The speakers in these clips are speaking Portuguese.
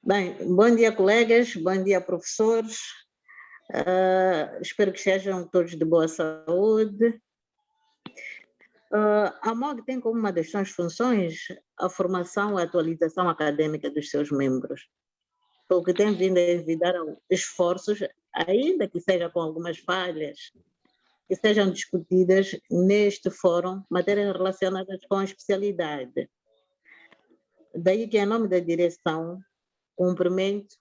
Bem, bom dia, colegas, bom dia, professores. Espero que estejam todos de boa saúde. A MOG tem como uma das suas funções a formação e a atualização acadêmica dos seus membros, o que tem vindo a evitar esforços, ainda que seja com algumas falhas, que sejam discutidas neste fórum, matérias relacionadas com a especialidade. Daí que, em nome da direção, cumprimento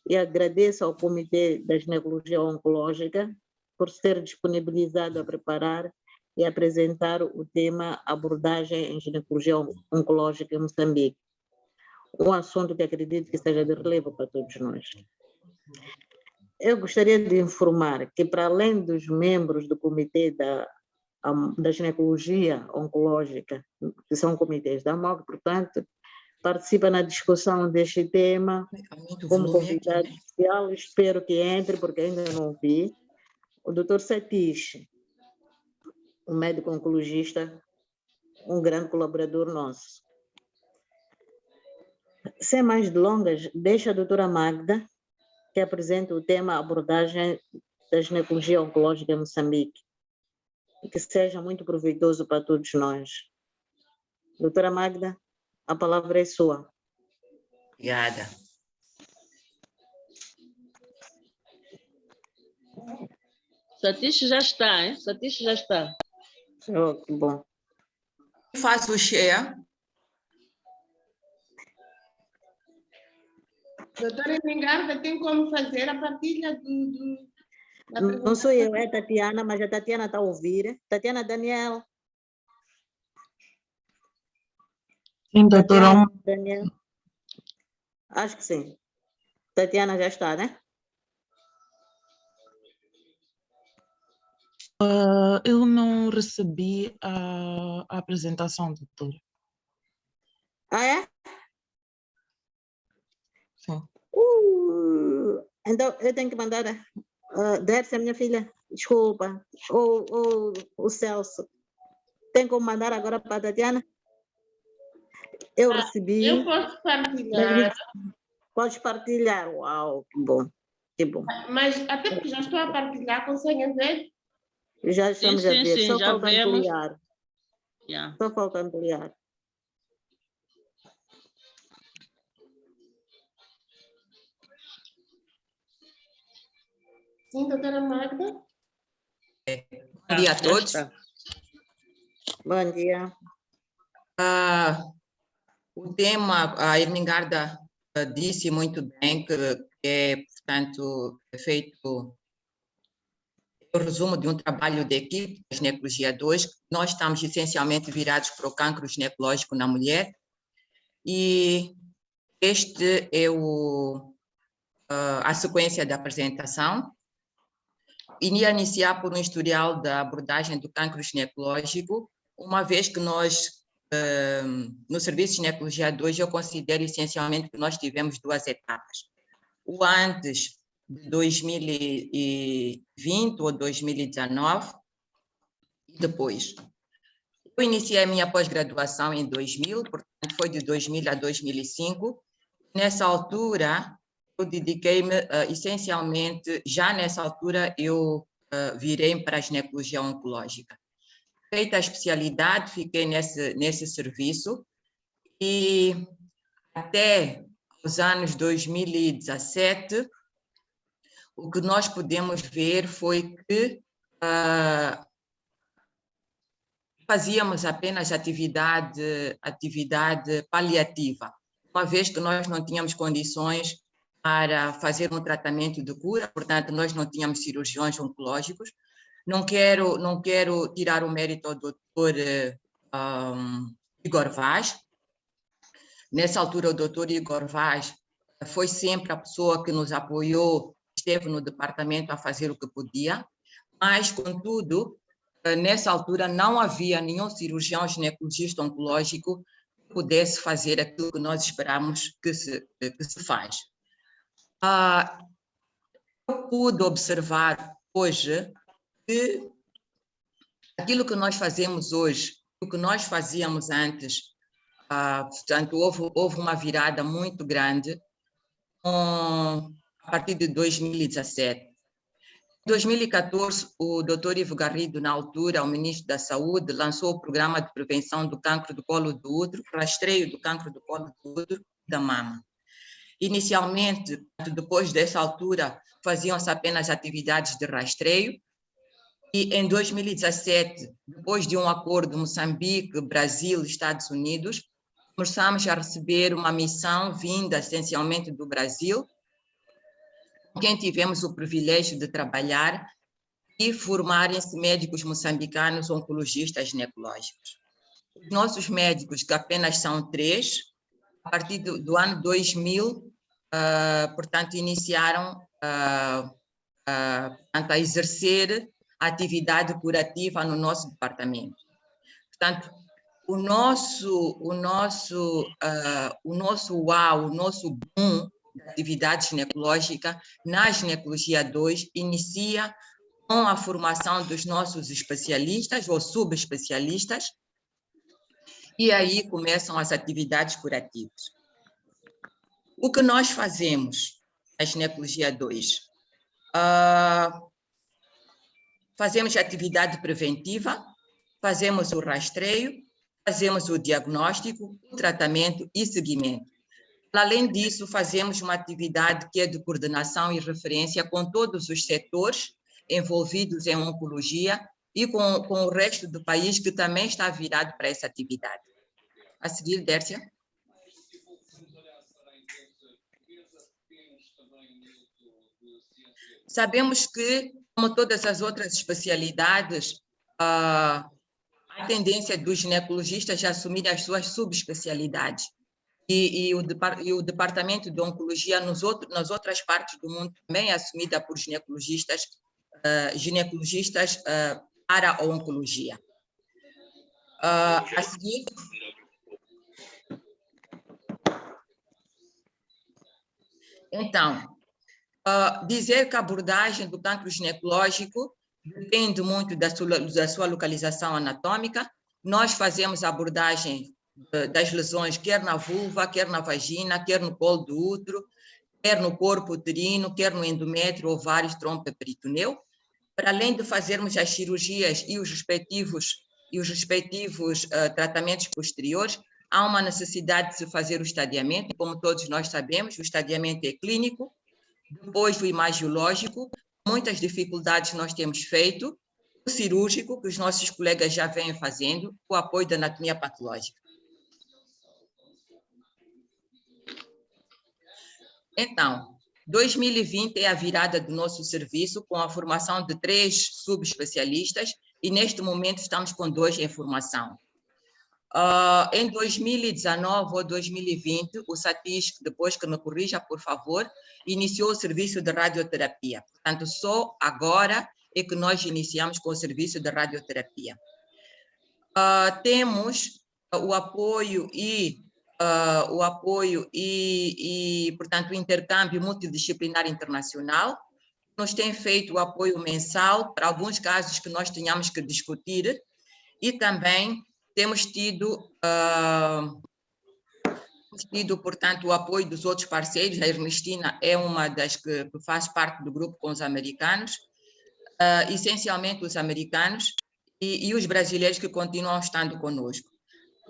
e agradeço ao Comitê da Ginecologia Oncológica por ser disponibilizado a preparar e apresentar o tema Abordagem em Ginecologia Oncológica em Moçambique, um assunto que acredito que seja de relevo para todos nós. Eu gostaria de informar que, para além dos membros do Comitê da Ginecologia Oncológica, que são comitês da MOG, portanto, participa na discussão deste tema como convidado especial, espero que entre, porque ainda não vi, o Dr. Satish, um médico oncologista, um grande colaborador nosso. Sem mais delongas, deixo a doutora Magda, que apresenta o tema Abordagem da Ginecologia Oncológica em Moçambique, e que seja muito proveitoso para todos nós. Doutora Magda, a palavra é sua. Obrigada. Satish já está, hein? Satish já está. Oh, que bom. Quem faz o share? Doutora Engarda, tem como fazer a partilha da Não sou eu, é a Tatiana, mas a Tatiana está a ouvir. Tatiana, Daniel. Sim, doutora. Tatiana, Daniel. Acho que sim. Tatiana já está, né? Eu não recebi a apresentação, doutora. Ah, é? Sim. Então, eu tenho que mandar... Dércia, minha filha, desculpa. Ou o Celso. Tem como mandar agora para a Tatiana? Eu recebi... Eu posso partilhar. Podes partilhar. Uau, que bom. Que bom. Mas até porque já estou a partilhar, conseguem ver? Já estamos a ver. Só já falta vemos. ampliar. Yeah. Só falta ampliar. Sim, doutora Magda? Bom dia a todos. Bom dia. O tema, a Ermengarda disse muito bem que é, portanto, feito o resumo de um trabalho de equipe da Ginecologia 2. Nós estamos essencialmente virados para o cancro ginecológico na mulher e este é a sequência da apresentação. Iria iniciar por um historial da abordagem do cancro ginecológico, uma vez que nós, no Serviço de Ginecologia 2, eu considero essencialmente que nós tivemos duas etapas. O antes de 2020 ou 2019 e depois. Eu iniciei a minha pós-graduação em 2000, portanto foi de 2000 a 2005. Nessa altura, eu dediquei-me essencialmente, já nessa altura eu virei para a ginecologia oncológica. Feita a especialidade, fiquei nesse serviço e até os anos 2017, o que nós podemos ver foi que fazíamos apenas atividade paliativa, uma vez que nós não tínhamos condições para fazer um tratamento de cura, portanto, nós não tínhamos cirurgiões oncológicos. Não quero tirar o mérito ao doutor Igor Vaz. Nessa altura, o doutor Igor Vaz foi sempre a pessoa que nos apoiou, esteve no departamento a fazer o que podia, mas, contudo, nessa altura não havia nenhum cirurgião ginecologista oncológico que pudesse fazer aquilo que nós esperamos que se faz. Eu pude observar hoje que aquilo que nós fazemos hoje, o que nós fazíamos antes, portanto, houve uma virada muito grande, a partir de 2017. Em 2014, o Dr. Ivo Garrido, na altura, o ministro da Saúde, lançou o Programa de Prevenção do Cancro do Colo do Útero, rastreio do cancro do colo do útero e da mama. Inicialmente, depois dessa altura, faziam-se apenas atividades de rastreio, e em 2017, depois de um acordo Moçambique, Brasil, Estados Unidos, começamos a receber uma missão vinda essencialmente do Brasil, com quem tivemos o privilégio de trabalhar e formarem-se médicos moçambicanos oncologistas ginecológicos. Os nossos médicos, que apenas são 3, a partir do ano 2000, portanto, iniciaram a exercer a atividade curativa no nosso departamento. Portanto, o nosso boom da atividade ginecológica na ginecologia 2 inicia com a formação dos nossos especialistas ou subespecialistas, e aí começam as atividades curativas. O que nós fazemos na ginecologia 2? Fazemos atividade preventiva, fazemos o rastreio, fazemos o diagnóstico, o tratamento e seguimento. Além disso, fazemos uma atividade que é de coordenação e referência com todos os setores envolvidos em oncologia e com o resto do país que também está virado para essa atividade. A seguir, Dércia. Sabemos que, como todas as outras especialidades, a tendência dos ginecologistas é assumir as suas subespecialidades. E o departamento de oncologia nas outras partes do mundo também é assumida por ginecologistas para a oncologia. A seguir, então, dizer que a abordagem do cancro ginecológico depende muito da sua localização anatômica. Nós fazemos a abordagem das lesões quer na vulva, quer na vagina, quer no colo do útero, quer no corpo uterino, quer no endométrio, ovários, trompa e peritoneu. Para além de fazermos as cirurgias e os respectivos tratamentos posteriores, há uma necessidade de se fazer o estadiamento. Como todos nós sabemos, o estadiamento é clínico, depois o imagiológico, muitas dificuldades nós temos feito, o cirúrgico, que os nossos colegas já vêm fazendo, o apoio da anatomia patológica. Então, 2020 é a virada do nosso serviço, com a formação de 3 subespecialistas, e neste momento estamos com 2 em formação. Em 2019 ou 2020, o SATIS, depois que me corrija, por favor, iniciou o serviço de radioterapia. Portanto, só agora é que nós iniciamos com o serviço de radioterapia. Temos o apoio portanto, o intercâmbio multidisciplinar internacional. Nos tem feito o apoio mensal para alguns casos que nós tenhamos que discutir, e também temos tido, portanto, o apoio dos outros parceiros. A Ernestina é uma das que faz parte do grupo com os americanos, essencialmente os americanos, e os brasileiros que continuam estando conosco.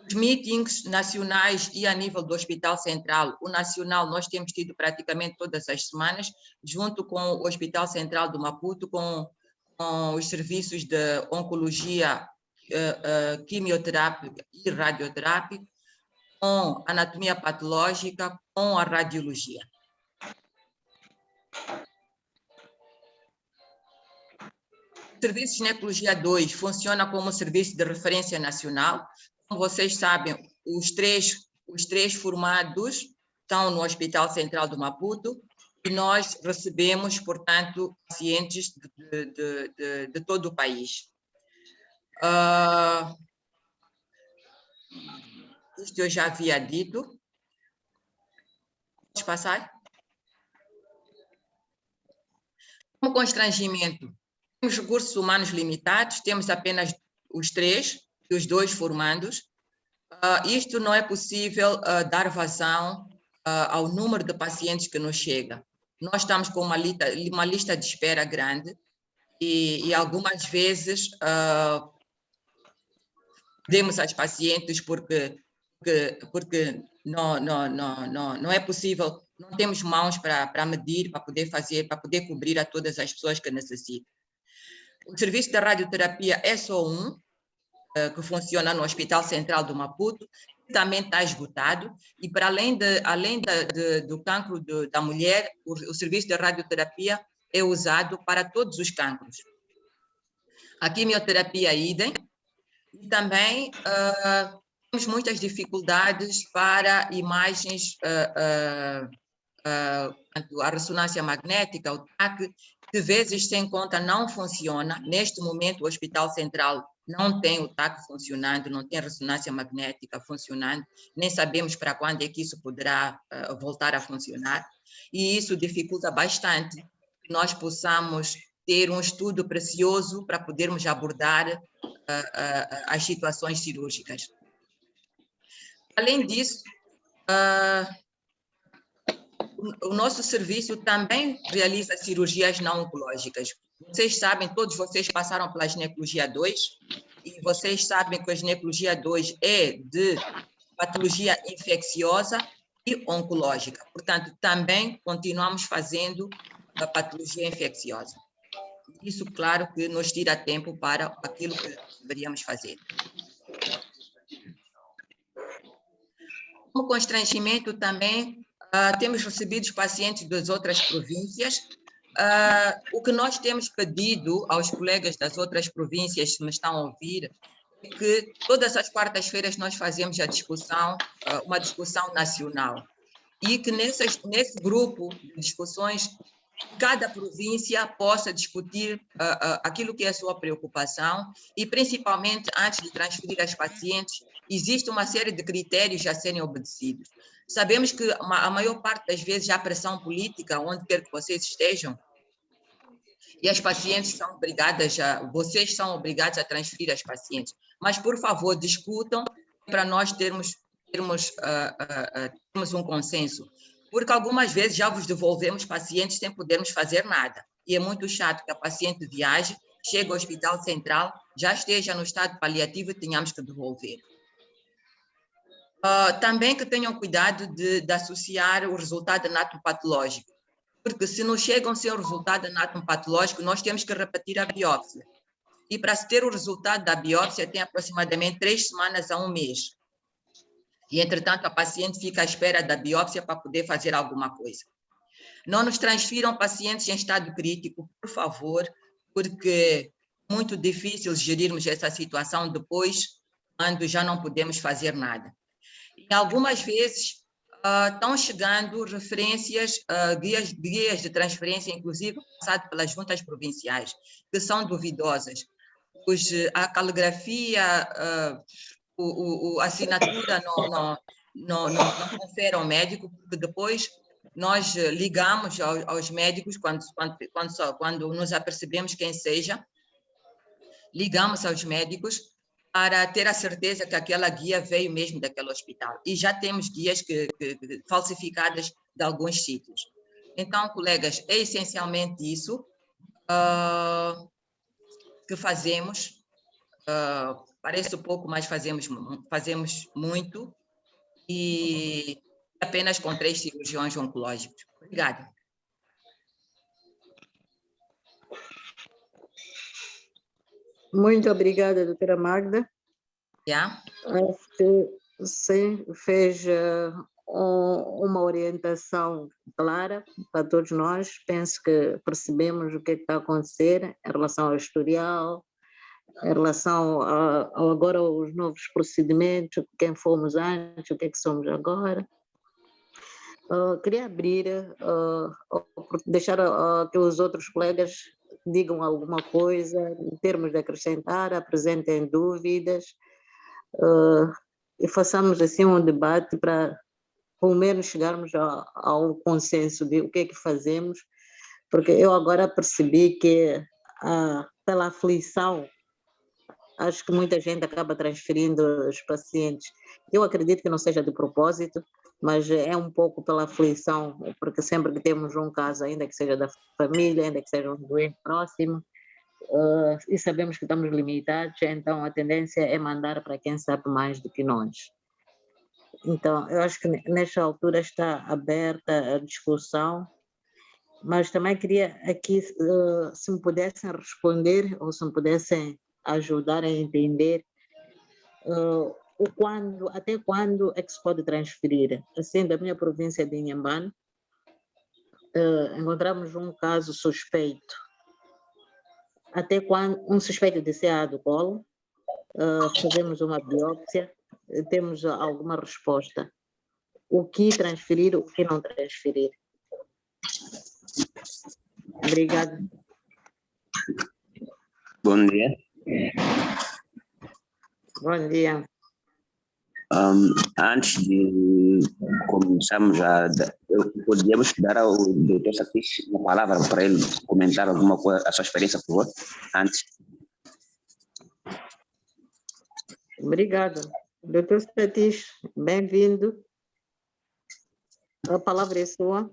Os meetings nacionais e a nível do Hospital Central, o nacional nós temos tido praticamente todas as semanas, junto com o Hospital Central do Maputo, com os serviços de oncologia, quimioterápica e radioterápica, com anatomia patológica, com a radiologia. O Serviço de Ginecologia 2 funciona como serviço de referência nacional. Como vocês sabem, os três formados estão no Hospital Central do Maputo, e nós recebemos, portanto, pacientes de todo o país. Isto eu já havia dito. Pode passar? Como constrangimento, temos recursos humanos limitados, temos apenas os 3 e os 2 formandos. Isto não é possível dar vazão ao número de pacientes que nos chega. Nós estamos com uma lista de espera grande e algumas vezes perdemos as pacientes porque não é possível, não temos mãos para medir, para poder fazer, para poder cobrir a todas as pessoas que necessitam. O serviço de radioterapia é só um, que funciona no Hospital Central do Maputo, também está esgotado, e para além do cancro da mulher, o serviço de radioterapia é usado para todos os cancros. A quimioterapia idem, e também temos muitas dificuldades para imagens, a ressonância magnética, o TAC, de vezes sem conta não funciona. Neste momento o Hospital Central não tem o TAC funcionando, não tem a ressonância magnética funcionando, nem sabemos para quando é que isso poderá voltar a funcionar, e isso dificulta bastante que nós possamos ter um estudo precioso para podermos abordar as situações cirúrgicas. Além disso, o nosso serviço também realiza cirurgias não oncológicas. Vocês sabem, todos vocês passaram pela ginecologia 2, e vocês sabem que a ginecologia 2 é de patologia infecciosa e oncológica. Portanto, também continuamos fazendo a patologia infecciosa. Isso, claro, que nos tira tempo para aquilo que deveríamos fazer. Como constrangimento também, temos recebido pacientes das outras províncias. O que nós temos pedido aos colegas das outras províncias que me estão a ouvir é que todas as quartas-feiras nós fazemos a discussão, uma discussão nacional, e que nesse grupo de discussões cada província possa discutir aquilo que é a sua preocupação e, principalmente, antes de transferir as pacientes, existe uma série de critérios a serem obedecidos. Sabemos que a maior parte das vezes há pressão política, onde quer que vocês estejam, e as pacientes são obrigadas vocês são obrigados a transferir as pacientes. Mas, por favor, discutam para nós termos um consenso. Porque algumas vezes já vos devolvemos pacientes sem podermos fazer nada. E é muito chato que a paciente viaje, chegue ao Hospital Central, já esteja no estado paliativo e tenhamos que devolver. Também que tenham cuidado de associar o resultado anatopatológico, porque se não chegam sem o resultado anatopatológico, nós temos que repetir a biópsia. E para se ter o resultado da biópsia, tem aproximadamente 3 semanas a 1 mês. E, entretanto, a paciente fica à espera da biópsia para poder fazer alguma coisa. Não nos transfiram pacientes em estado crítico, por favor, porque é muito difícil gerirmos essa situação depois, quando já não podemos fazer nada. E algumas vezes estão chegando referências, guias de transferência, inclusive passado pelas juntas provinciais, que são duvidosas. A caligrafia, a assinatura não confere ao médico, porque depois nós ligamos aos médicos, quando nos apercebemos quem seja, ligamos aos médicos para ter a certeza que aquela guia veio mesmo daquele hospital. E já temos guias falsificadas de alguns sítios. Então, colegas, é essencialmente isso que fazemos. Parece pouco, mas fazemos muito, e apenas com 3 cirurgiões oncológicos. Obrigada. Muito obrigada, doutora Magda. Acho que sim, fez uma orientação clara para todos nós. Penso que percebemos o que está a acontecer em relação ao historial, em relação agora aos novos procedimentos, quem fomos antes, o que é que somos agora. Queria abrir, deixar que os outros colegas digam alguma coisa, em termos de acrescentar, apresentem dúvidas, e façamos assim um debate para, pelo menos, chegarmos a um consenso de o que é que fazemos, porque eu agora percebi que, pela aflição, acho que muita gente acaba transferindo os pacientes. Eu acredito que não seja de propósito, mas é um pouco pela aflição, porque sempre que temos um caso, ainda que seja da família, ainda que seja um doente próximo, e sabemos que estamos limitados, então a tendência é mandar para quem sabe mais do que nós. Então, eu acho que nesta altura está aberta a discussão, mas também queria aqui, se me pudessem responder ou se me pudessem ajudar a entender até quando é que se pode transferir. Assim, da minha província de Inhambane, encontramos um caso suspeito. Até quando um suspeito de CA do colo, fazemos uma biópsia, temos alguma resposta. O que transferir, o que não transferir. Obrigada. Bom dia. Bom dia. Antes de começarmos podíamos dar ao Dr. Satish uma palavra para ele comentar alguma coisa, a sua experiência, por favor, antes. Obrigada. Dr. Satish, bem-vindo. A palavra é sua.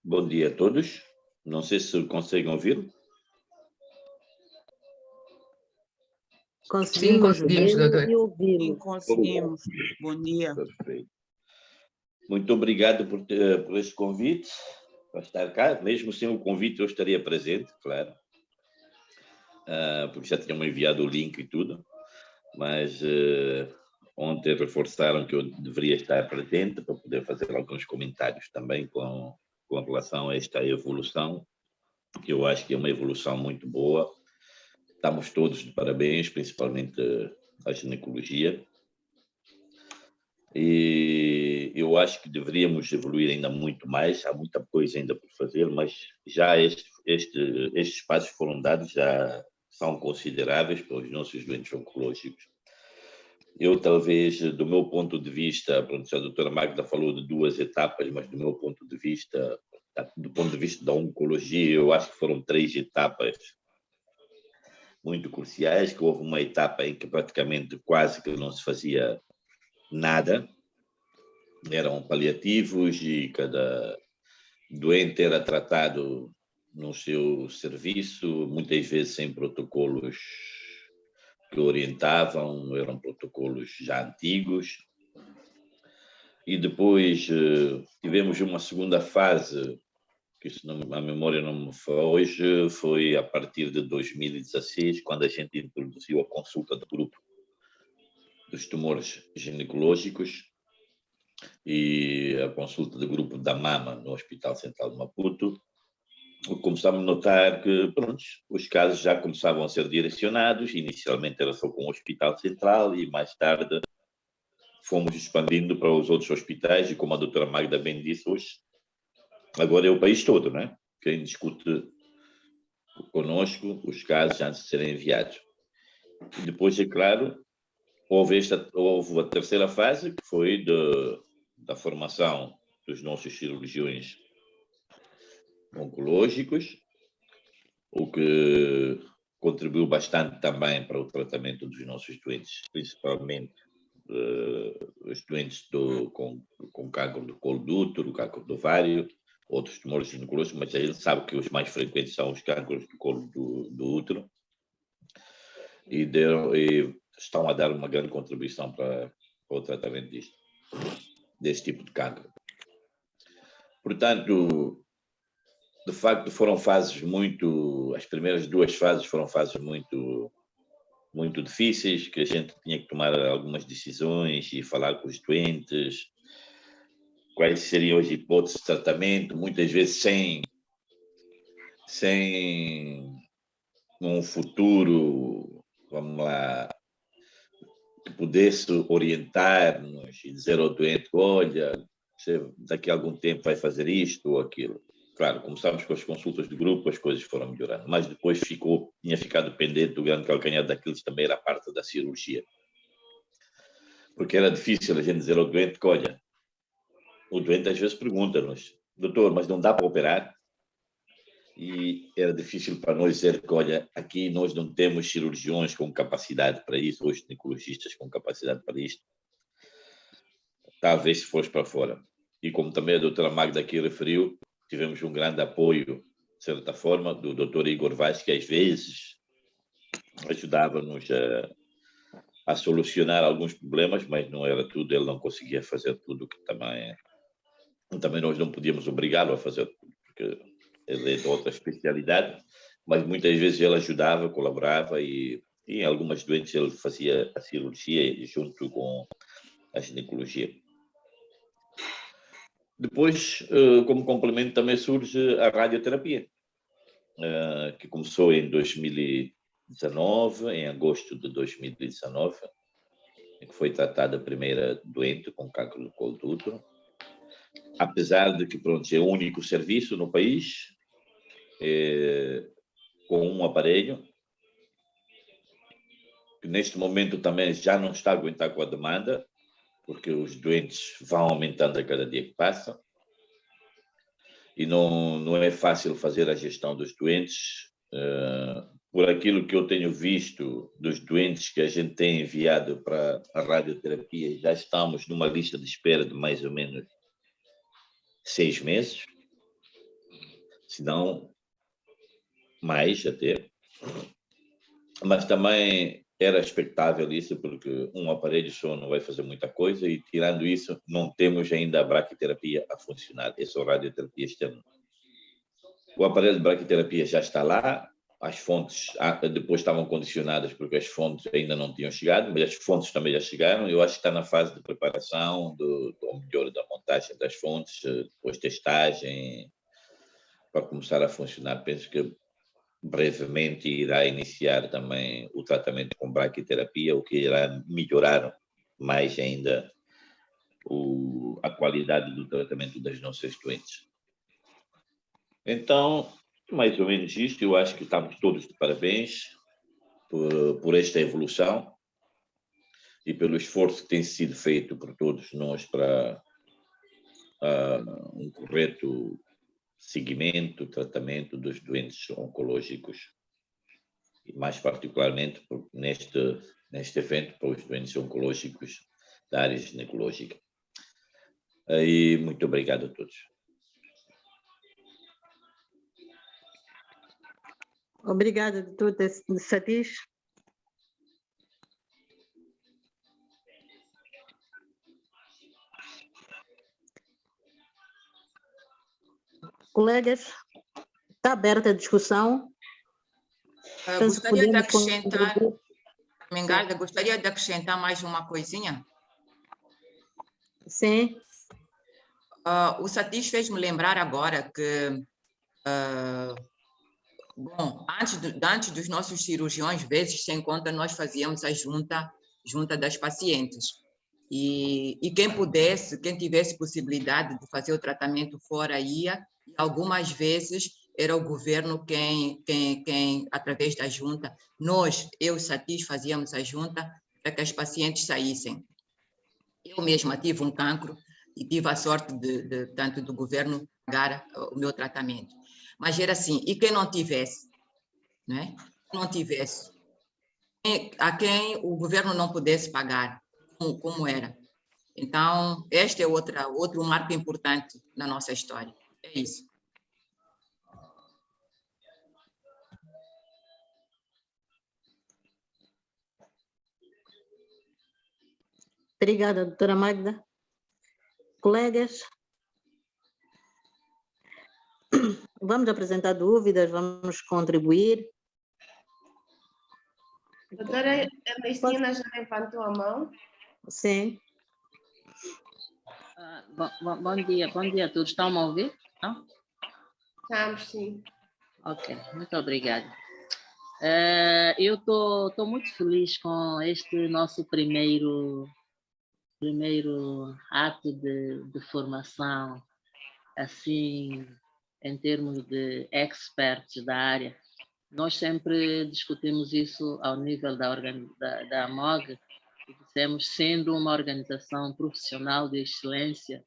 Bom dia a todos. Não sei se conseguem ouvir. Conseguimos doutor. e ouvi-lo. Sim, conseguimos. Bom dia. Perfeito. Muito obrigado por este convite, para estar cá. Mesmo sem o convite, eu estaria presente, claro. Porque já tinham enviado o link e tudo. Mas ontem reforçaram que eu deveria estar presente para poder fazer alguns comentários também com relação a esta evolução, que eu acho que é uma evolução muito boa. Estamos todos de parabéns, principalmente a ginecologia. E eu acho que deveríamos evoluir ainda muito mais, há muita coisa ainda por fazer, mas já estes passos foram dados, já são consideráveis para os nossos doentes oncológicos. Eu, talvez, do meu ponto de vista, pronto, a doutora Magda falou de 2 etapas, mas do meu ponto de vista, do ponto de vista da oncologia, eu acho que foram 3 etapas muito cruciais, que houve uma etapa em que praticamente quase que não se fazia nada, eram paliativos e cada doente era tratado no seu serviço, muitas vezes sem protocolos que orientavam, eram protocolos já antigos. E depois tivemos uma segunda fase, que se não, a memória não me foge, foi a partir de 2016, quando a gente introduziu a consulta do grupo dos tumores ginecológicos e a consulta do grupo da mama no Hospital Central de Maputo. Começámos a notar que pronto, os casos já começavam a ser direcionados, inicialmente era só com o Hospital Central e mais tarde fomos expandindo para os outros hospitais e, como a doutora Magda bem disse hoje, agora é o país todo, não é? Quem discute conosco os casos antes de serem enviados. E depois, é claro, houve a terceira fase, que foi da formação dos nossos cirurgiões oncológicos, o que contribuiu bastante também para o tratamento dos nossos doentes, principalmente os doentes com cancro do colo do útero, cancro do ovário, outros tumores ginecológicos, mas a gente sabe que os mais frequentes são os cancros do colo do útero, e estão a dar uma grande contribuição para o tratamento deste tipo de cancro. Portanto, de facto, foram fases as primeiras 2 fases foram fases muito difíceis, que a gente tinha que tomar algumas decisões e falar com os doentes, quais seriam as hipóteses de tratamento, muitas vezes sem um futuro, vamos lá, que pudesse orientar-nos e dizer ao doente, olha, você daqui a algum tempo vai fazer isto ou aquilo. Claro, começámos com as consultas de grupo, as coisas foram melhorando, mas depois tinha ficado pendente do grande calcanhar daquilo que também era parte da cirurgia. Porque era difícil a gente dizer ao doente que, olha, o doente às vezes pergunta-nos, doutor, mas não dá para operar? e era difícil para nós dizer que, olha, aqui nós não temos cirurgiões com capacidade para isso, ou ginecologistas com capacidade para isto. Talvez se fosse para fora. E como também a doutora Magda aqui referiu, tivemos um grande apoio, de certa forma, do doutor Igor Vaz, que às vezes ajudava-nos a solucionar alguns problemas, mas não era tudo, ele não conseguia fazer tudo, que também nós não podíamos obrigá-lo a fazer tudo, porque ele é de outra especialidade, mas muitas vezes ele ajudava, colaborava e em algumas doenças ele fazia a cirurgia junto com a ginecologia. Depois, como complemento, também surge a radioterapia, que começou em 2019, em agosto de 2019, em que foi tratada a primeira doente com câncer do colo do útero. Apesar de que, pronto, é o único serviço no país com um aparelho, que neste momento também já não está a aguentar com a demanda, porque os doentes vão aumentando a cada dia que passa, e não é fácil fazer a gestão dos doentes. Por aquilo que eu tenho visto dos doentes que a gente tem enviado para a radioterapia, já estamos numa lista de espera de mais ou menos 6 meses, se não mais até. Mas também era expectável isso, porque um aparelho só não vai fazer muita coisa, e tirando isso, não temos ainda a braquiterapia a funcionar, é só radioterapia externa. O aparelho de braquiterapia já está lá, as fontes depois estavam condicionadas porque as fontes ainda não tinham chegado, mas as fontes também já chegaram. Eu acho que está na fase de preparação, ou melhor, da montagem das fontes, depois testagem, para começar a funcionar. Penso que brevemente irá iniciar também o tratamento com braquiterapia, o que irá melhorar mais ainda a qualidade do tratamento das nossas doentes. Então, mais ou menos isto. Eu acho que estamos todos de parabéns por esta evolução e pelo esforço que tem sido feito por todos nós para um correto seguimento, tratamento dos doentes oncológicos, e mais particularmente neste evento para os doentes oncológicos da área ginecológica. E muito obrigado a todos. Obrigada, doutor Satish. Colegas, está aberta a discussão. Gostaria de acrescentar, Mengarda, gostaria de acrescentar mais uma coisinha. Sim. O Satish fez-me lembrar agora que, bom, antes dos nossos cirurgiões, vezes sem conta, nós fazíamos a junta das pacientes. E quem tivesse possibilidade de fazer o tratamento fora ia, e algumas vezes era o governo quem através da junta, eu e Satish fazíamos a junta para que as pacientes saíssem. Eu mesma tive um cancro e tive a sorte tanto do governo pagar o meu tratamento. Mas era assim, e quem não tivesse, né? Não tivesse, a quem o governo não pudesse pagar, como era. Então, este é outro marco importante na nossa história. É isso. Obrigada, doutora Magda. Colegas, vamos apresentar dúvidas, vamos contribuir. Doutora Ernestina já levantou a mão. Sim. Bom dia a todos. Estão a ouvir? Não? Estamos, sim. Ok, muito obrigada. Eu estou muito feliz com este nosso primeiro ato de formação, assim, em termos de experts da área. Nós sempre discutimos isso ao nível da AMOG, e dissemos, sendo uma organização profissional de excelência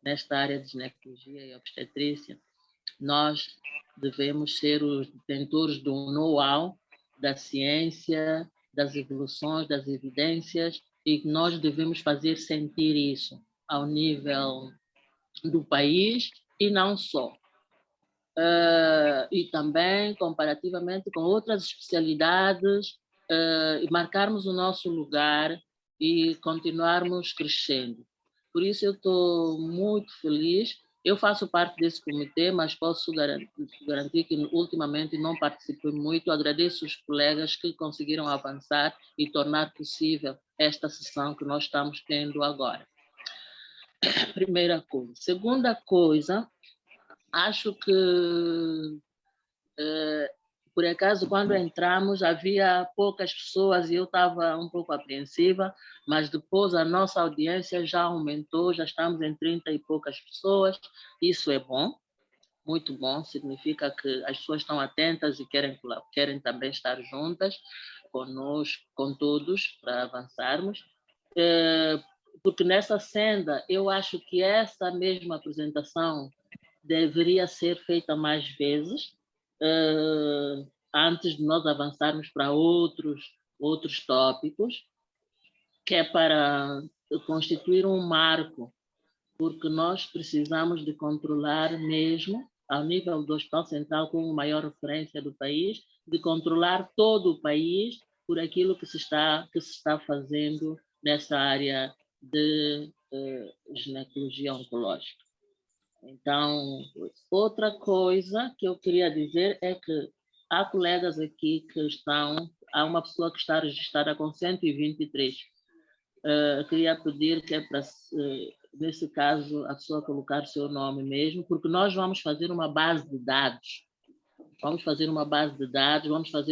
nesta área de ginecologia e obstetrícia, nós devemos ser os detentores do know-how, da ciência, das evoluções, das evidências, e nós devemos fazer sentir isso ao nível do país e não só. E também, comparativamente com outras especialidades, marcarmos o nosso lugar e continuarmos crescendo. Por isso, eu estou muito feliz. Eu faço parte desse comitê, mas posso garantir que ultimamente não participei muito. Agradeço os colegas que conseguiram avançar e tornar possível esta sessão que nós estamos tendo agora. Primeira coisa. Segunda coisa, acho que, por acaso, quando entramos, havia poucas pessoas e eu estava um pouco apreensiva, mas depois a nossa audiência já aumentou, já estamos em 30 e poucas pessoas. Isso é bom, muito bom, significa que as pessoas estão atentas e querem também estar juntas conosco, com todos, para avançarmos. Porque nessa senda, eu acho que essa mesma apresentação deveria ser feita mais vezes, antes de nós avançarmos para outros tópicos, que é para constituir um marco, porque nós precisamos de controlar mesmo, ao nível do Hospital Central, como maior referência do país, de controlar todo o país por aquilo que se está fazendo nessa área de ginecologia oncológica. Então, outra coisa que eu queria dizer é que há colegas aqui que há uma pessoa que está registrada com 123. Queria pedir que é para, nesse caso, a pessoa colocar seu nome mesmo, porque nós vamos fazer uma base de dados. Vamos fazer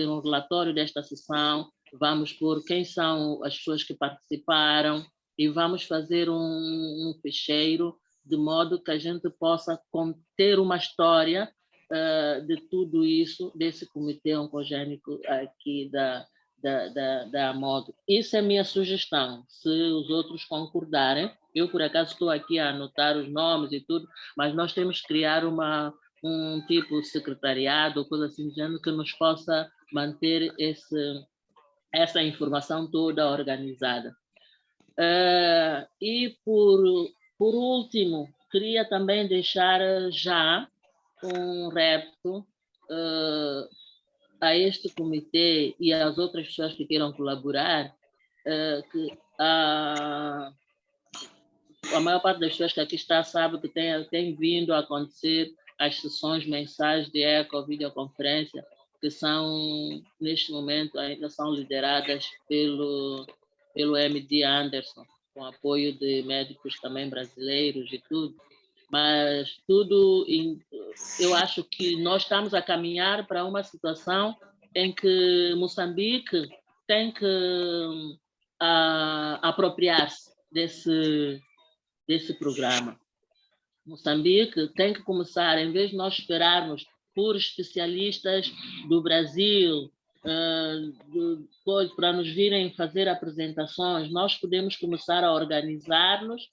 um relatório desta sessão, vamos pôr quem são as pessoas que participaram e vamos fazer um ficheiro de modo que a gente possa conter uma história de tudo isso, desse comitê oncogênico aqui da AMOD. Isso é minha sugestão, se os outros concordarem. Eu, por acaso, estou aqui a anotar os nomes e tudo, mas nós temos que criar um tipo de secretariado ou coisa assim, dizendo que nos possa manter essa informação toda organizada. E, por último, queria também deixar já um repto a este comitê e às outras pessoas que queiram colaborar, que a maior parte das pessoas que aqui está sabe que tem vindo a acontecer as sessões mensais de videoconferência, que são, neste momento, ainda são lideradas pelo MD Anderson, com apoio de médicos também brasileiros e tudo. Mas eu acho que nós estamos a caminhar para uma situação em que Moçambique tem que apropriar-se desse programa. Moçambique tem que começar, em vez de nós esperarmos por especialistas do Brasil, para nos virem fazer apresentações, nós podemos começar a organizar-nos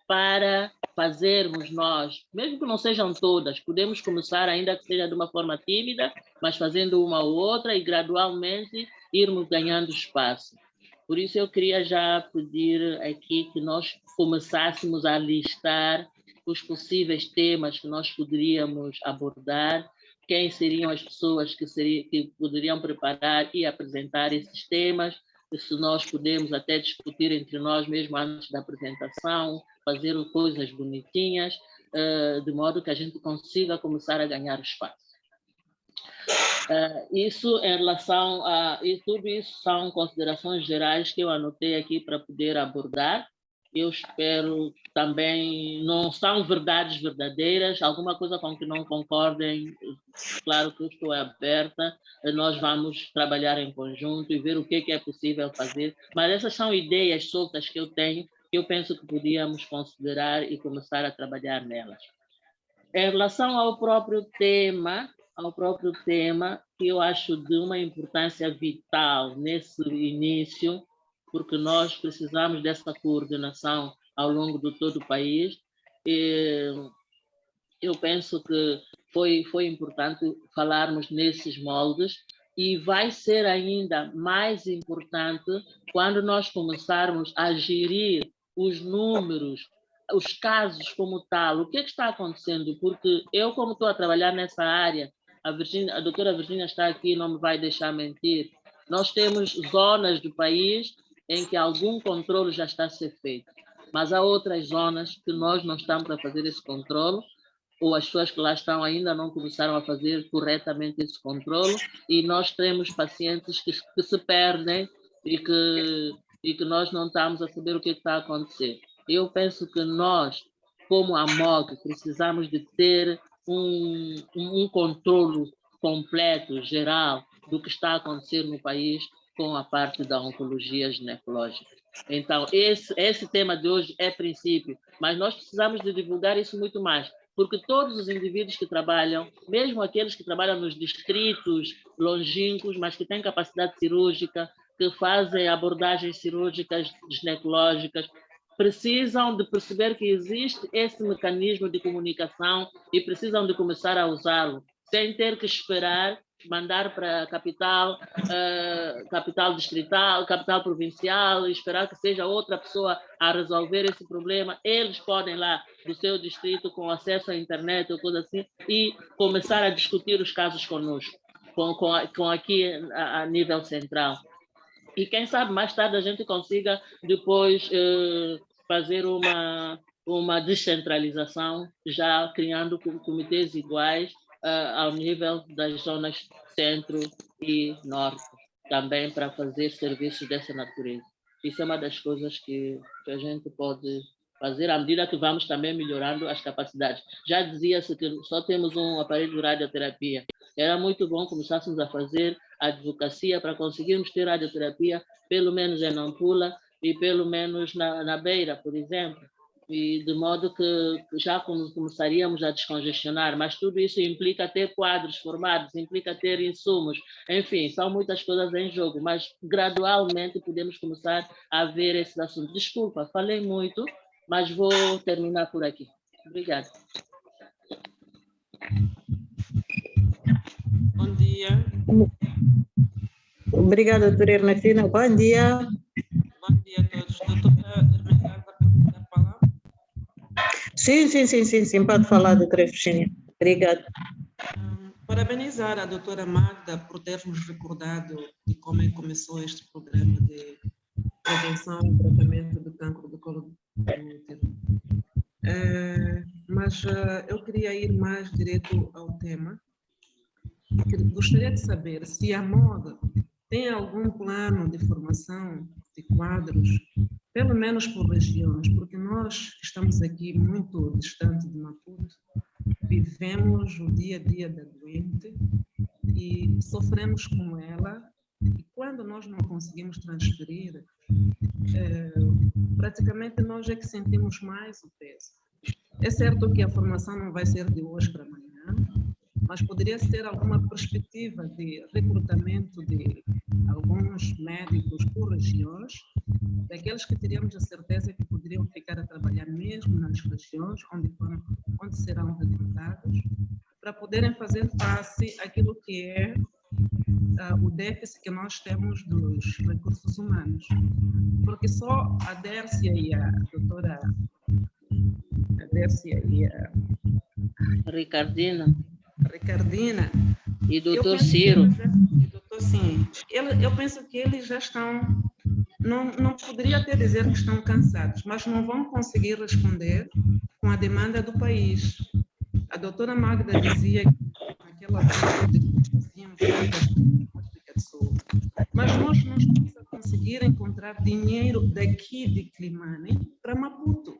para fazermos nós, mesmo que não sejam todas, podemos começar, ainda que seja de uma forma tímida, mas fazendo uma ou outra e gradualmente irmos ganhando espaço. Por isso eu queria já pedir aqui que nós começássemos a listar os possíveis temas que nós poderíamos abordar, quem seriam as pessoas que poderiam preparar e apresentar esses temas, se nós podemos até discutir entre nós mesmo antes da apresentação, fazer coisas bonitinhas, de modo que a gente consiga começar a ganhar espaço. Isso em relação e tudo isso são considerações gerais que eu anotei aqui para poder abordar. Eu espero também, não são verdades verdadeiras, alguma coisa com que não concordem, claro que eu estou aberta, nós vamos trabalhar em conjunto e ver o que é possível fazer, mas essas são ideias soltas que eu tenho, que eu penso que podíamos considerar e começar a trabalhar nelas. Em relação ao próprio tema, que eu acho de uma importância vital nesse início, porque nós precisamos dessa coordenação ao longo de todo o país. Eu penso que foi importante falarmos nesses moldes e vai ser ainda mais importante quando nós começarmos a gerir os números, os casos como tal. O que está acontecendo? Porque eu, como estou a trabalhar nessa área, a doutora Virgínia está aqui, não me vai deixar mentir, nós temos zonas do país em que algum controle já está a ser feito, mas há outras zonas que nós não estamos a fazer esse controle, ou as pessoas que lá estão ainda não começaram a fazer corretamente esse controle, e nós temos pacientes que se perdem e que nós não estamos a saber o que está a acontecer. Eu penso que nós, como a MOG, precisamos de ter um controle completo, geral, do que está a acontecer no país com a parte da oncologia ginecológica. Então, esse tema de hoje é princípio, mas nós precisamos de divulgar isso muito mais, porque todos os indivíduos que trabalham, mesmo aqueles que trabalham nos distritos longínquos, mas que têm capacidade cirúrgica, que fazem abordagens cirúrgicas ginecológicas, precisam de perceber que existe esse mecanismo de comunicação e precisam de começar a usá-lo, sem ter que esperar mandar para a capital, capital distrital, capital provincial, e esperar que seja outra pessoa a resolver esse problema. Eles podem lá do seu distrito, com acesso à internet ou coisa assim, e começar a discutir os casos conosco, com aqui a nível central. E quem sabe mais tarde a gente consiga depois fazer uma descentralização, já criando comitês iguais ao nível das zonas centro e norte, também para fazer serviços dessa natureza. Isso é uma das coisas que a gente pode fazer à medida que vamos também melhorando as capacidades. Já dizia-se que só temos um aparelho de radioterapia. Era muito bom começássemos a fazer advocacia para conseguirmos ter radioterapia, pelo menos em Nampula e pelo menos na Beira, por exemplo, e de modo que já começaríamos a descongestionar, mas tudo isso implica ter quadros formados, implica ter insumos, enfim, são muitas coisas em jogo, mas gradualmente podemos começar a ver esses assuntos. Desculpa, falei muito, mas vou terminar por aqui. Obrigada. Bom dia. Obrigada, doutora Ernestina. Bom dia. Bom dia a todos. Doutora Ernestina, pode dar a palavra? Sim, pode falar, doutora Virgínia. Obrigada. Parabenizar a doutora Magda por ter nos recordado de como é que começou este programa de prevenção e tratamento do cancro do colo do útero. Mas eu queria ir mais direto ao tema. Gostaria de saber se a MOG tem algum plano de formação de quadros, pelo menos por regiões, porque nós estamos aqui muito distante de Maputo, vivemos o dia a dia da doente e sofremos com ela, e quando nós não conseguimos transferir, praticamente nós é que sentimos mais o peso. É certo que a formação não vai ser de hoje para amanhã, mas poderia ser alguma perspectiva de recrutamento de alguns médicos por regiões, daqueles que teríamos a certeza que poderiam ficar a trabalhar mesmo nas regiões onde serão recrutados, para poderem fazer face àquilo que é o déficit que nós temos dos recursos humanos. Porque só a Dércia e a doutora Ricardina e doutor Ciro. Eu penso que eles já estão, não poderia até dizer que estão cansados, mas não vão conseguir responder com a demanda do país. A doutora Magda dizia que naquela altura fazíamos na África do Sul, mas nós não estamos a conseguir encontrar dinheiro daqui de Climane para Maputo.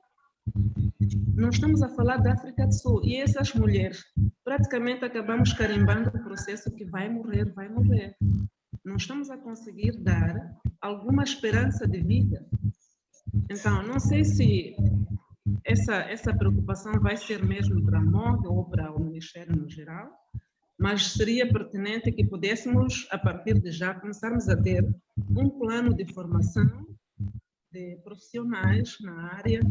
Não estamos a falar da África do Sul. E essas mulheres, praticamente acabamos carimbando o processo que vai morrer. Não estamos a conseguir dar alguma esperança de vida. Então, não sei se essa preocupação vai ser mesmo para a MOG ou para o Ministério no geral, mas seria pertinente que pudéssemos, a partir de já, começarmos a ter um plano de formação de profissionais na área,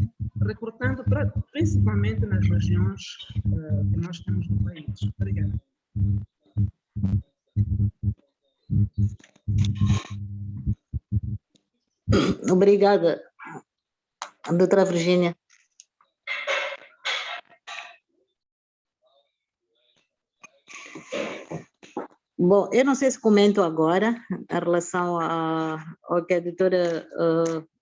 recrutando principalmente nas regiões que nós temos no país. Obrigada. Obrigada, doutora Virgínia. Bom, eu não sei se comento agora em relação ao que a doutora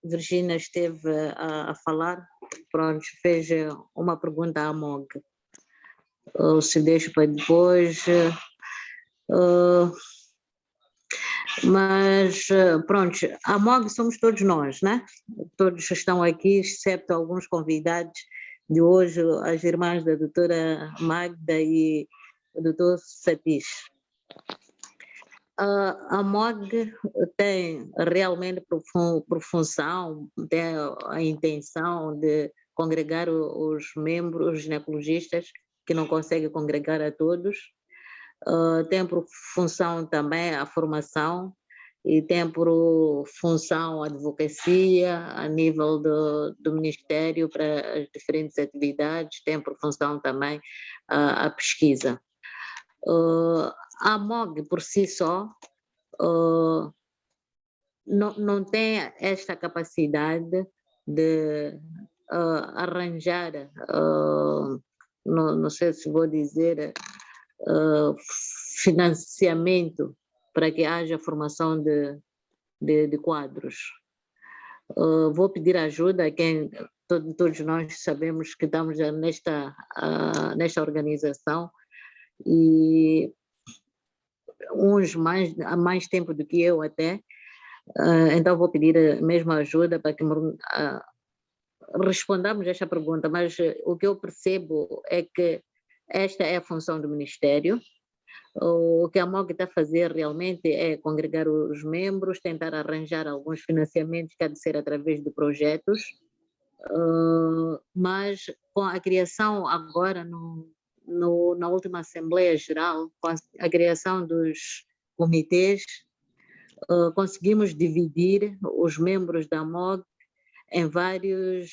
Virgínia esteve a falar. Pronto, fez uma pergunta à MOG. Se deixo para depois. Mas, pronto, a MOG somos todos nós, né? Todos estão aqui, exceto alguns convidados de hoje, as irmãs da doutora Magda e o doutor Satish. A MOG tem realmente por função, tem a intenção de congregar os membros, os ginecologistas, que não conseguem congregar a todos. Tem por função também a formação e tem por função a advocacia a nível do Ministério para as diferentes atividades, tem por função também a pesquisa. A MOG por si só não tem esta capacidade de arranjar, não sei se vou dizer, financiamento para que haja formação de quadros. Vou pedir ajuda a quem todos nós sabemos que estamos nesta organização e uns há mais tempo do que eu até, então vou pedir mesmo ajuda para que respondamos esta pergunta, mas o que eu percebo é que esta é a função do Ministério. O que a MOG está a fazer realmente é congregar os membros, tentar arranjar alguns financiamentos que há de ser através de projetos, mas com a criação agora, na última Assembleia Geral, com a criação dos comitês, conseguimos dividir os membros da MOG em várias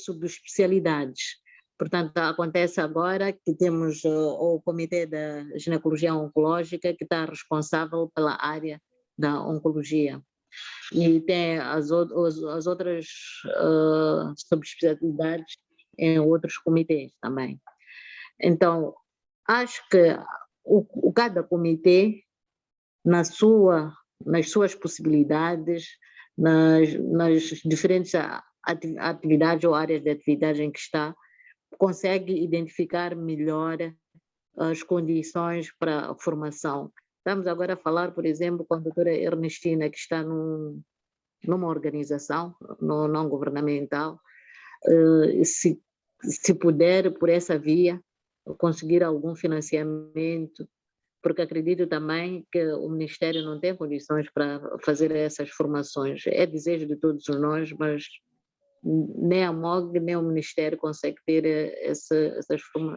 subespecialidades. Portanto, acontece agora que temos o Comitê da Ginecologia Oncológica, que está responsável pela área da oncologia. E tem as outras subespecialidades em outros comitês também. Então, acho que cada comitê, nas suas possibilidades, nas diferentes atividades ou áreas de atividade em que está, consegue identificar melhor as condições para a formação. Estamos agora a falar, por exemplo, com a doutora Ernestina, que está numa organização não governamental, se puder, por essa via, conseguir algum financiamento, porque acredito também que o Ministério não tem condições para fazer essas formações. É desejo de todos nós, mas nem a MOG, nem o Ministério consegue ter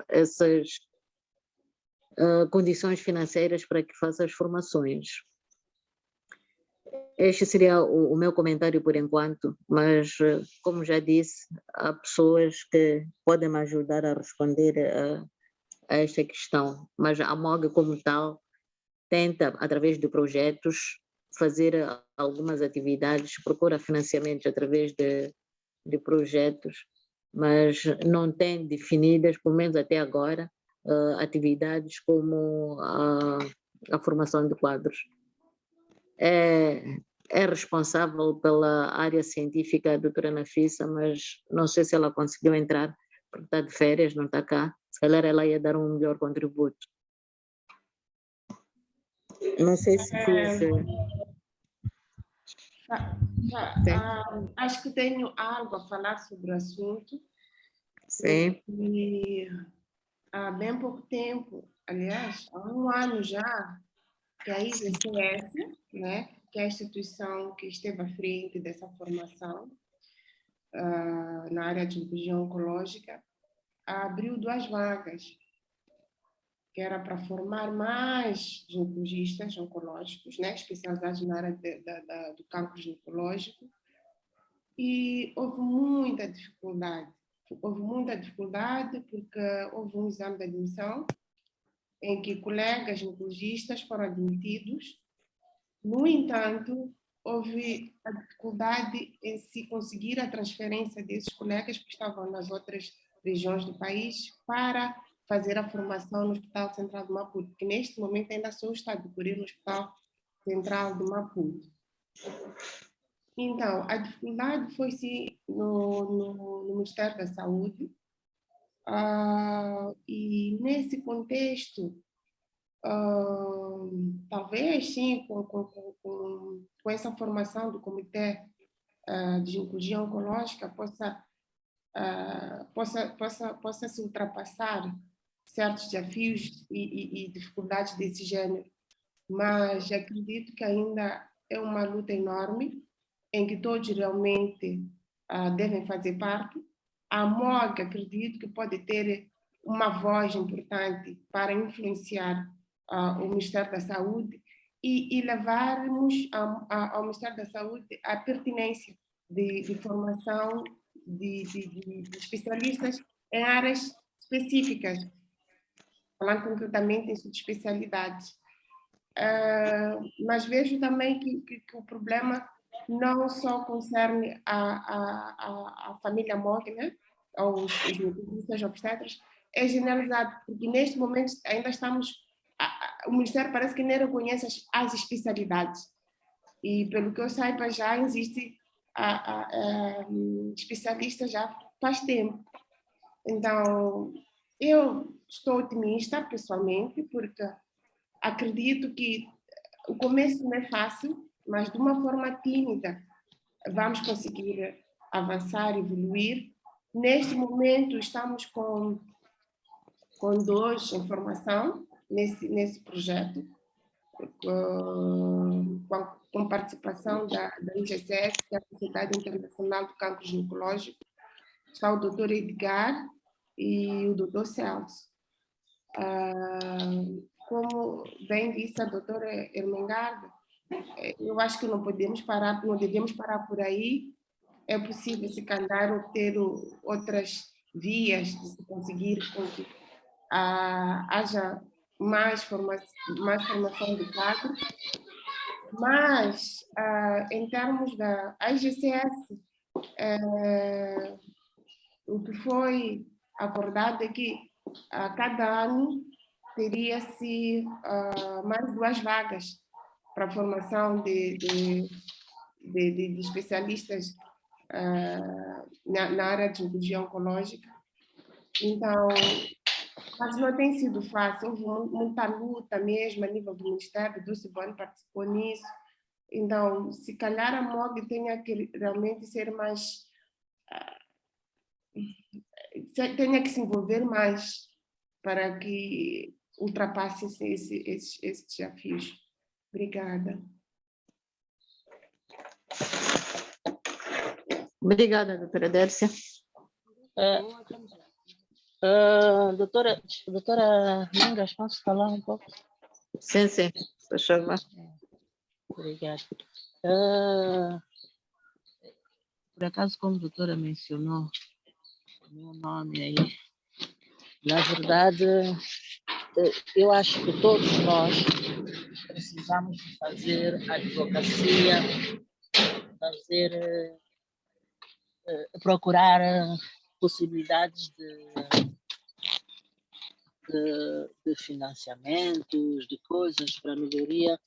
essas condições financeiras para que faça as formações. Este seria o meu comentário por enquanto, mas, como já disse, há pessoas que podem me ajudar a responder a esta questão, mas a MOG como tal tenta, através de projetos, fazer algumas atividades, procura financiamentos através de projetos, mas não tem definidas, pelo menos até agora, atividades como a formação de quadros. É responsável pela área científica a doutora Nafissa, mas não sei se ela conseguiu entrar, porque está de férias, não está cá. Se calhar ela ia dar um melhor contributo. Não sei se fiz... Acho que tenho algo a falar sobre o assunto. Sim. E há bem pouco tempo, aliás, há um ano já, que a IGCS, né, que é a instituição que esteve à frente dessa formação na área de oncologia oncológica, abriu 2 vagas que era para formar mais ginecologistas oncológicos, né, especializados na área do cancro ginecológico, e houve muita dificuldade. Houve muita dificuldade porque houve um exame de admissão em que colegas ginecologistas foram admitidos. No entanto, houve a dificuldade em se conseguir a transferência desses colegas que estavam nas outras regiões do país para fazer a formação no Hospital Central de Maputo, que neste momento ainda só está a decorrer no Hospital Central de Maputo. Então, a dificuldade foi sim no Ministério da Saúde, e nesse contexto, talvez sim, com essa formação do Comitê de Ginecologia Oncológica possa se ultrapassar certos desafios e dificuldades desse gênero, mas acredito que ainda é uma luta enorme em que todos realmente devem fazer parte. A MOG, acredito que pode ter uma voz importante para influenciar o Ministério da Saúde e levarmos ao Ministério da Saúde a pertinência de formação de especialistas em áreas específicas, falando concretamente em subespecialidades. Mas vejo também que o problema não só concerne a família MOG, né, ou os ginecologistas obstetras, é generalizado, porque neste momento ainda estamos... O Ministério parece que nem reconhece as especialidades. E, pelo que eu saiba, já existe especialistas já faz tempo. Então, eu estou otimista, pessoalmente, porque acredito que o começo não é fácil, mas de uma forma tímida vamos conseguir avançar, evoluir. Neste momento estamos com 2 em formação nesse projeto, com participação da IGCS, que é a Sociedade Internacional do Cancro Ginecológico. Está o Dr. Edgar e o Dr. Celso. Como bem disse a doutora Ermengarda, eu acho que não devemos parar por aí. É possível, se calhar, obter outras vias de se conseguir que haja mais formação de quadro. Mas, em termos da IGCS, o que foi acordado é que a cada ano teria-se mais 2 vagas para a formação de especialistas na área de ginecologia oncológica. Então, mas não tem sido fácil, houve muita luta mesmo a nível do Ministério, do Cibone participou nisso. Então, se calhar a MOG tenha que realmente ser mais... tenha que se envolver mais para que ultrapasse esses desafios. Obrigada. Obrigada, doutora Dércia. Doutora Mingas, posso falar um pouco? Sim, por favor. Obrigada. Por acaso, como a doutora mencionou o meu nome aí, na verdade, eu acho que todos nós precisamos de fazer advocacia, procurar possibilidades de financiamentos, de coisas para melhoria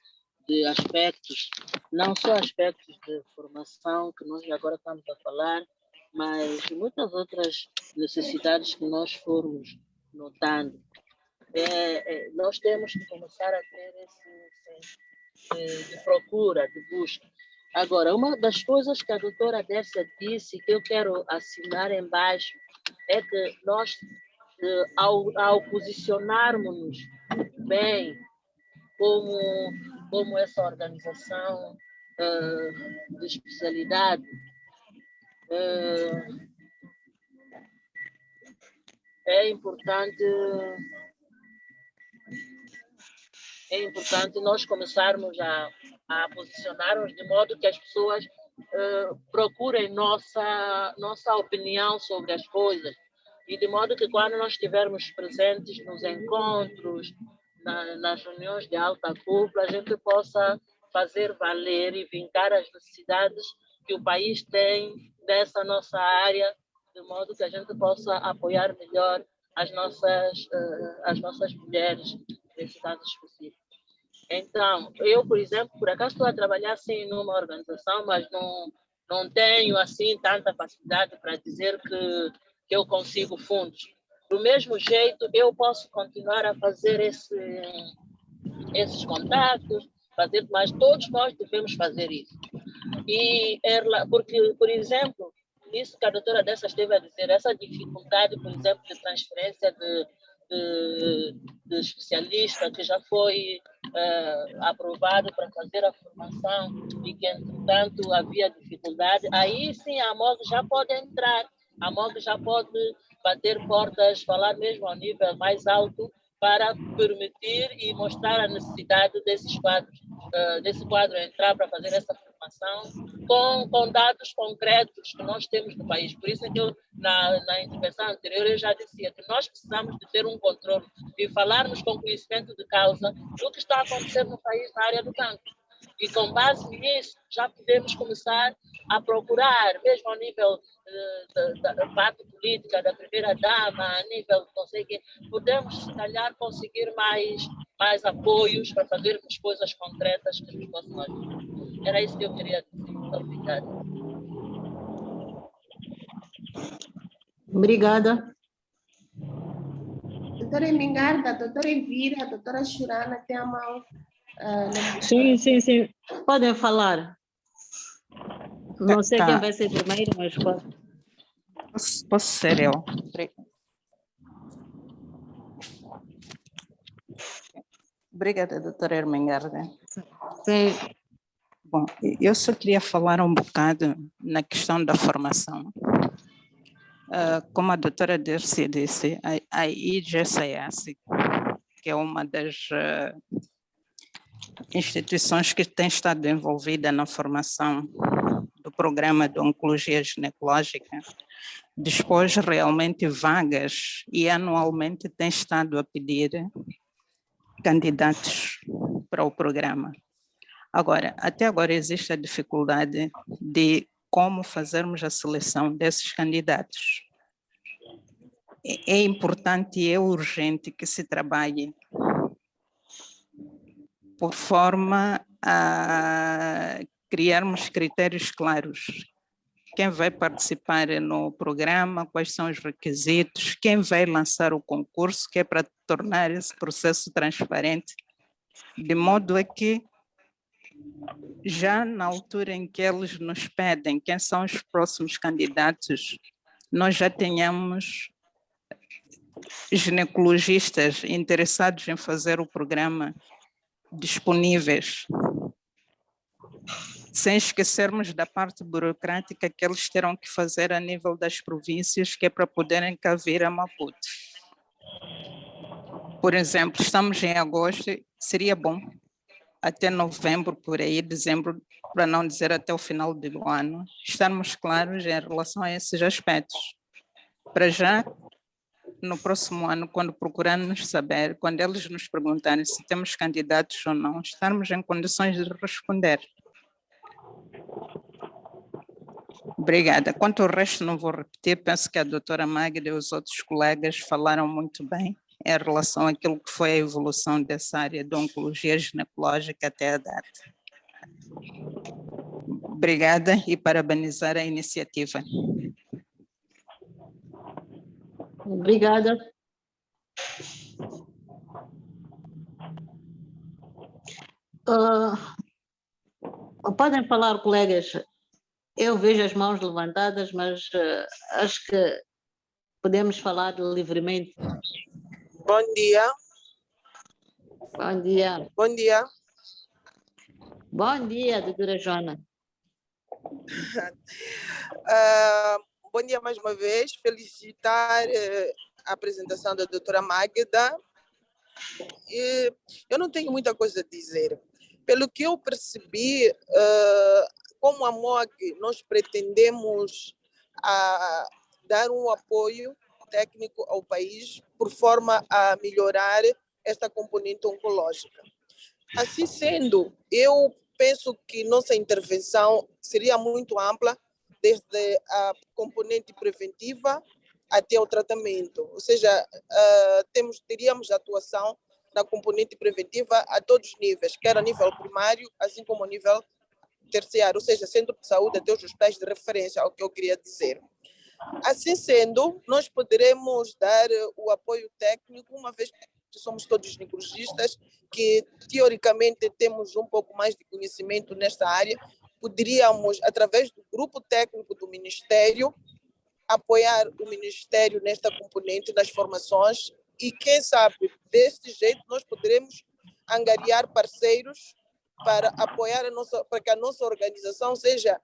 de aspectos, não só aspectos de formação, que nós agora estamos a falar, mas muitas outras necessidades que nós formos notando. Nós temos que começar a ter esse de procura, de busca. Agora, uma das coisas que a doutora Dércia disse, que eu quero assinar embaixo, é que nós, ao posicionarmos bem como essa organização de especialidade, é importante é importante nós começarmos a posicionar-nos de modo que as pessoas procurem nossa opinião sobre as coisas. E de modo que quando nós estivermos presentes nos encontros, nas reuniões de alta cúpula, a gente possa fazer valer e vincar as necessidades que o país tem dessa nossa área, de modo que a gente possa apoiar melhor as nossas mulheres nesse caso específico. Então, eu, por exemplo, por acaso estou a trabalhar assim numa organização, mas não tenho assim tanta facilidade para dizer que eu consigo fundos. Do mesmo jeito, eu posso continuar a fazer esses contatos, mas todos nós devemos fazer isso. E porque, por exemplo, isso que a doutora Dessa esteve a dizer, essa dificuldade, por exemplo, de transferência de especialista que já foi aprovado para fazer a formação e que, entretanto, havia dificuldade, aí sim a MOG já pode entrar, a MOG já pode bater portas, falar mesmo ao nível mais alto para permitir e mostrar a necessidade desse quadro entrar para fazer essa formação com dados concretos que nós temos no país. Por isso é que eu, na intervenção anterior, eu já dizia que nós precisamos de ter um controle e falarmos com conhecimento de causa do que está acontecendo no país na área do cancro. E com base nisso, já podemos começar a procurar, mesmo ao nível da parte política, da primeira-dama, a nível, não sei o quê, podemos, se calhar, conseguir mais apoios para fazermos coisas concretas que nos possam ajudar. Era isso que eu queria dizer. Muito obrigada. Obrigada. Doutora Mingarda, doutora Elvira, doutora Churana, tem a mão. Sim. Podem falar. Não sei quem vai ser primeiro, mas pode. Posso ser eu. Obrigada, doutora Ermengarda. Sim. Bom, eu só queria falar um bocado na questão da formação. Como a doutora Dercy disse, a IGCS, que é uma das instituições que tem estado envolvida na formação do programa de oncologia ginecológica, dispôs realmente vagas e anualmente tem estado a pedir candidatos para o programa. Agora, até agora existe a dificuldade de como fazermos a seleção desses candidatos. É importante e é urgente que se trabalhe por forma a criarmos critérios claros. Quem vai participar no programa, quais são os requisitos, quem vai lançar o concurso, que é para tornar esse processo transparente, de modo a que já na altura em que eles nos pedem quem são os próximos candidatos, nós já tenhamos ginecologistas interessados em fazer o programa disponíveis, sem esquecermos da parte burocrática que eles terão que fazer a nível das províncias, que é para poderem cá vir a Maputo. Por exemplo, estamos em agosto, seria bom até novembro, por aí, dezembro, para não dizer até o final do ano, estarmos claros em relação a esses aspectos. Para já, no próximo ano, quando procurarmos saber, quando eles nos perguntarem se temos candidatos ou não, estarmos em condições de responder. Obrigada. Quanto ao resto, não vou repetir, penso que a doutora Magda e os outros colegas falaram muito bem em relação àquilo que foi a evolução dessa área de oncologia ginecológica até a data. Obrigada e parabenizar a iniciativa. Obrigada. Podem falar, colegas. Eu vejo as mãos levantadas, mas acho que podemos falar livremente. Bom dia. Bom dia. Bom dia. Bom dia, doutora Joana. Bom dia mais uma vez. Felicitar a apresentação da doutora Magda. Eu não tenho muita coisa a dizer. Pelo que eu percebi, como a MOG, nós pretendemos dar um apoio técnico ao país por forma a melhorar esta componente oncológica. Assim sendo, eu penso que nossa intervenção seria muito ampla, desde a componente preventiva até o tratamento. Ou seja, teríamos atuação na componente preventiva a todos os níveis, quer a nível primário, assim como a nível terciário, ou seja, centro de saúde até os hospitais de referência, é o que eu queria dizer. Assim sendo, nós poderemos dar o apoio técnico, uma vez que somos todos ginecologistas, que teoricamente temos um pouco mais de conhecimento nesta área, poderíamos, através do grupo técnico do Ministério, apoiar o Ministério nesta componente das formações e, quem sabe, deste jeito nós poderemos angariar parceiros para apoiar para que a nossa organização seja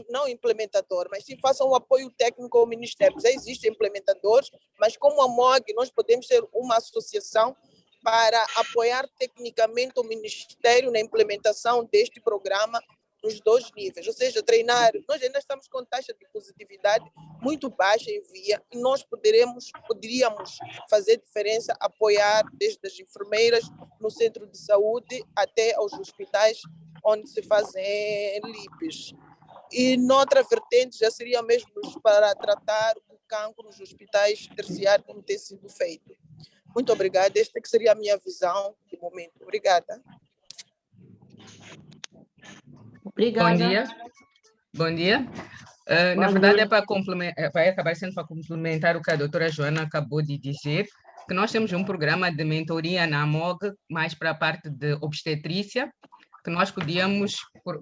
não implementador, mas sim faça um apoio técnico ao Ministério. Já existem implementadores, mas como a MOG, nós podemos ser uma associação para apoiar tecnicamente o Ministério na implementação deste programa nos dois níveis, ou seja, treinar. Nós ainda estamos com taxa de positividade muito baixa em via e nós poderíamos fazer diferença, apoiar desde as enfermeiras no centro de saúde até aos hospitais onde se fazem LIPs. E noutra vertente já seria mesmo para tratar o cancro nos hospitais terciários, como tem sido feito. Muito obrigada. Esta que seria a minha visão de momento. Obrigada. Obrigada. Bom dia. Bom dia. Na verdade, vai acabar sendo para complementar o que a doutora Joana acabou de dizer, que nós temos um programa de mentoria na MOG, mais para a parte de obstetrícia, que nós podíamos,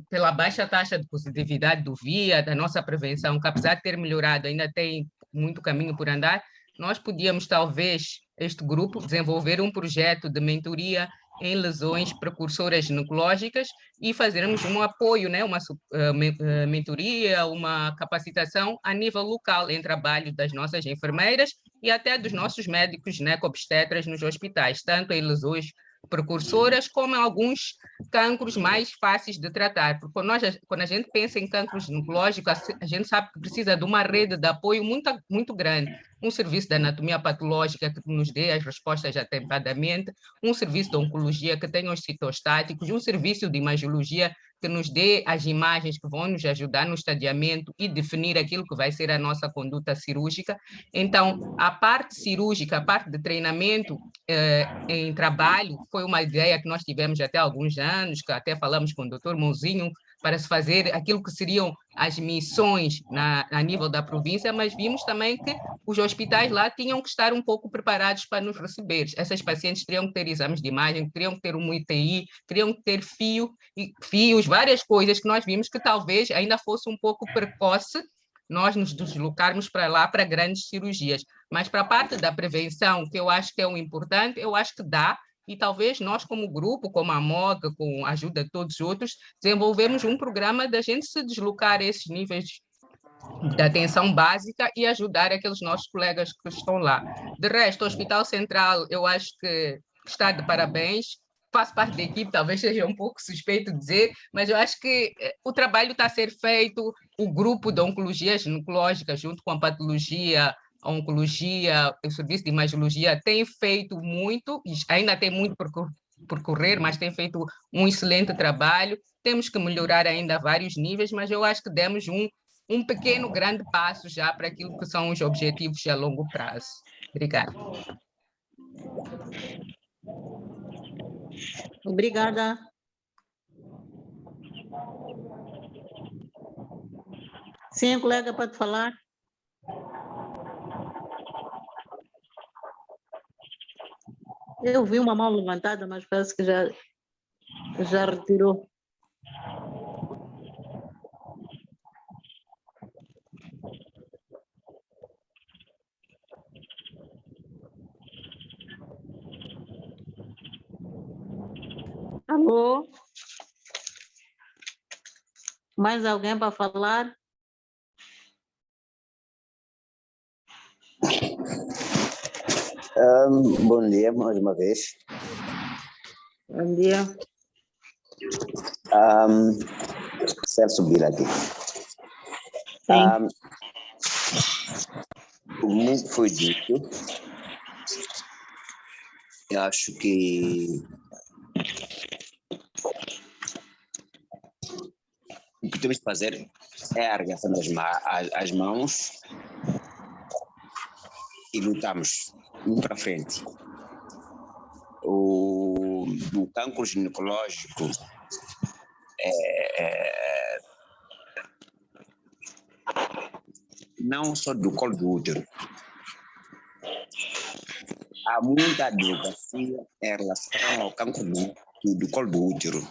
pela baixa taxa de positividade do VIA, da nossa prevenção, que apesar de ter melhorado, ainda tem muito caminho por andar, nós podíamos, talvez, este grupo, desenvolver um projeto de mentoria em lesões precursoras ginecológicas e fazermos um apoio, né, uma mentoria, uma capacitação a nível local, em trabalho das nossas enfermeiras e até dos nossos médicos ginecobstetras nos hospitais, tanto em lesões precursoras como em alguns cancros mais fáceis de tratar, porque quando a gente pensa em cancro ginecológico, a gente sabe que precisa de uma rede de apoio muito grande, um serviço de anatomia patológica que nos dê as respostas atempadamente, um serviço de oncologia que tenha os citostáticos, um serviço de imagiologia que nos dê as imagens que vão nos ajudar no estadiamento e definir aquilo que vai ser a nossa conduta cirúrgica. Então, a parte cirúrgica, a parte de treinamento em trabalho, foi uma ideia que nós tivemos até há alguns anos, que até falamos com o Dr. Mouzinho, para se fazer aquilo que seriam as missões a nível da província, mas vimos também que os hospitais lá tinham que estar um pouco preparados para nos receber. Essas pacientes teriam que ter exames de imagem, teriam que ter um UTI, teriam que ter fios, várias coisas que nós vimos que talvez ainda fosse um pouco precoce nós nos deslocarmos para lá para grandes cirurgias. Mas para a parte da prevenção, que eu acho que é o importante, eu acho que dá, e talvez nós, como grupo, como a MOG, com a ajuda de todos os outros, desenvolvemos um programa da gente se deslocar a esses níveis de atenção básica e ajudar aqueles nossos colegas que estão lá. De resto, o Hospital Central, eu acho que está de parabéns. Faço parte da equipe, talvez seja um pouco suspeito dizer, mas eu acho que o trabalho está a ser feito, o grupo de oncologia ginecológica, junto com a patologia, a oncologia, o serviço de imagiologia, tem feito muito, ainda tem muito por correr, mas tem feito um excelente trabalho. Temos que melhorar ainda a vários níveis, mas eu acho que demos um pequeno, grande passo já para aquilo que são os objetivos a longo prazo. Obrigada. Obrigada. Sim, colega, pode falar? Eu vi uma mão levantada, mas parece que já retirou. Alô? Mais alguém para falar? Bom dia, mais uma vez. Bom dia. Quero subir aqui. O muito foi dito. Eu acho que o que temos que fazer é arregaçar as mãos e lutamos para frente. O cancro ginecológico não só do colo do útero. Há muita advocacia em relação ao cancro do colo do útero.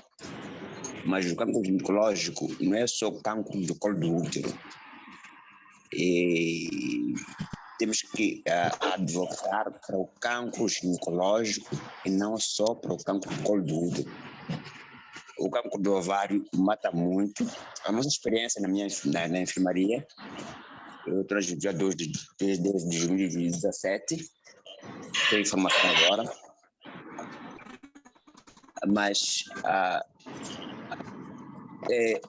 Mas o cancro ginecológico não é só cancro do colo do útero. E temos que advocar para o cancro ginecológico e não só para o cancro do colo do útero. O cancro do ovário mata muito. A nossa experiência na enfermaria, eu trouxe já desde 2017, tenho informação agora, mas é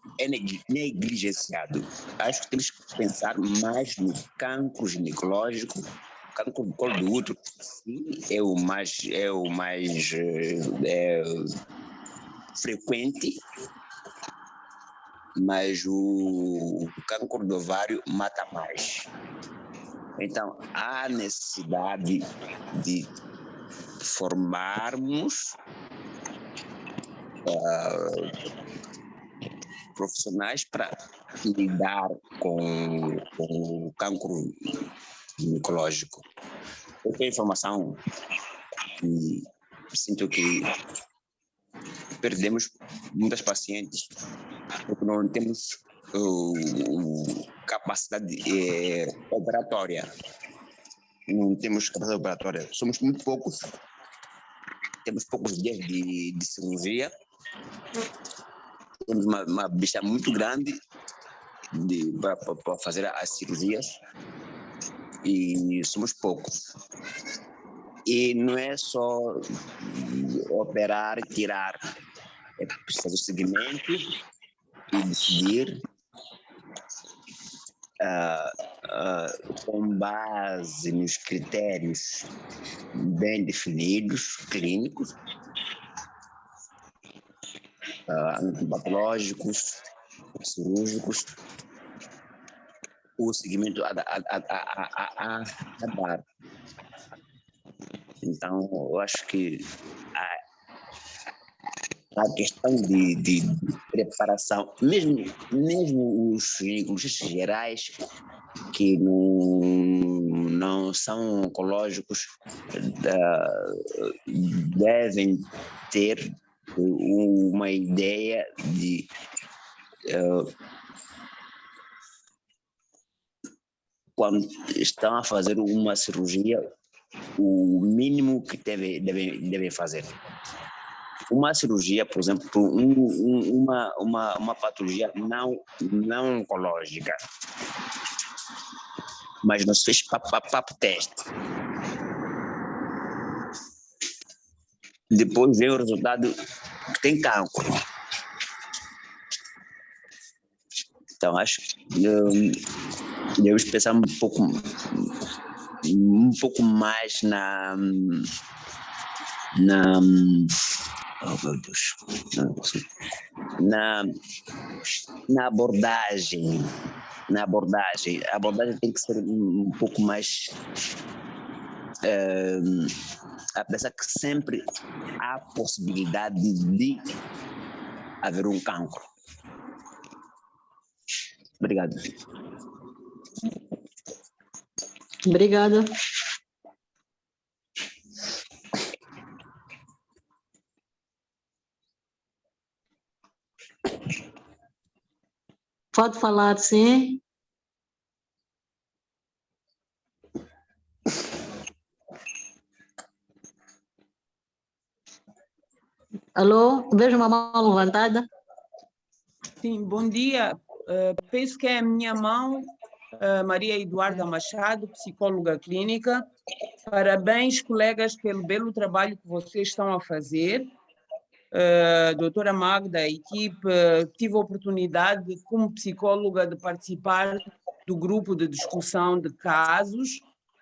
negligenciado. Acho que temos que pensar mais no cancro ginecológico. O cancro do colo do útero, sim, é o mais frequente, mas o cancro do ovário mata mais. Então, há necessidade de formarmos profissionais para lidar com o cancro ginecológico. Eu tenho informação e sinto que perdemos muitas pacientes porque não temos capacidade operatória. Não temos capacidade operatória. Somos muito poucos. Temos poucos dias de cirurgia. Temos uma bicha muito grande para fazer as cirurgias e somos poucos. E não é só operar e tirar. É preciso fazer o segmento e decidir com base nos critérios bem definidos, clínicos, patológicos, cirúrgicos, o segmento a dar. Então, eu acho que a questão de preparação, mesmo os ginecológicos gerais que não são oncológicos, devem ter uma ideia de quando estão a fazer uma cirurgia, o mínimo que devem fazer. Uma cirurgia, por exemplo, uma patologia não oncológica, mas não se fez papo teste. Depois vem o resultado que tem cancro. Então, acho que devemos pensar um pouco mais oh, meu Deus. Na abordagem. A abordagem tem que ser um pouco mais a pensar que sempre há possibilidade de haver um cancro. Obrigado. Obrigada. Pode falar, sim. Alô, vejo uma mão levantada. Sim, bom dia. Penso que é a minha mão. Maria Eduarda Machado, psicóloga clínica. Parabéns, colegas, pelo belo trabalho que vocês estão a fazer. Doutora Magda, a equipe, tive a oportunidade, como psicóloga, de participar do grupo de discussão de casos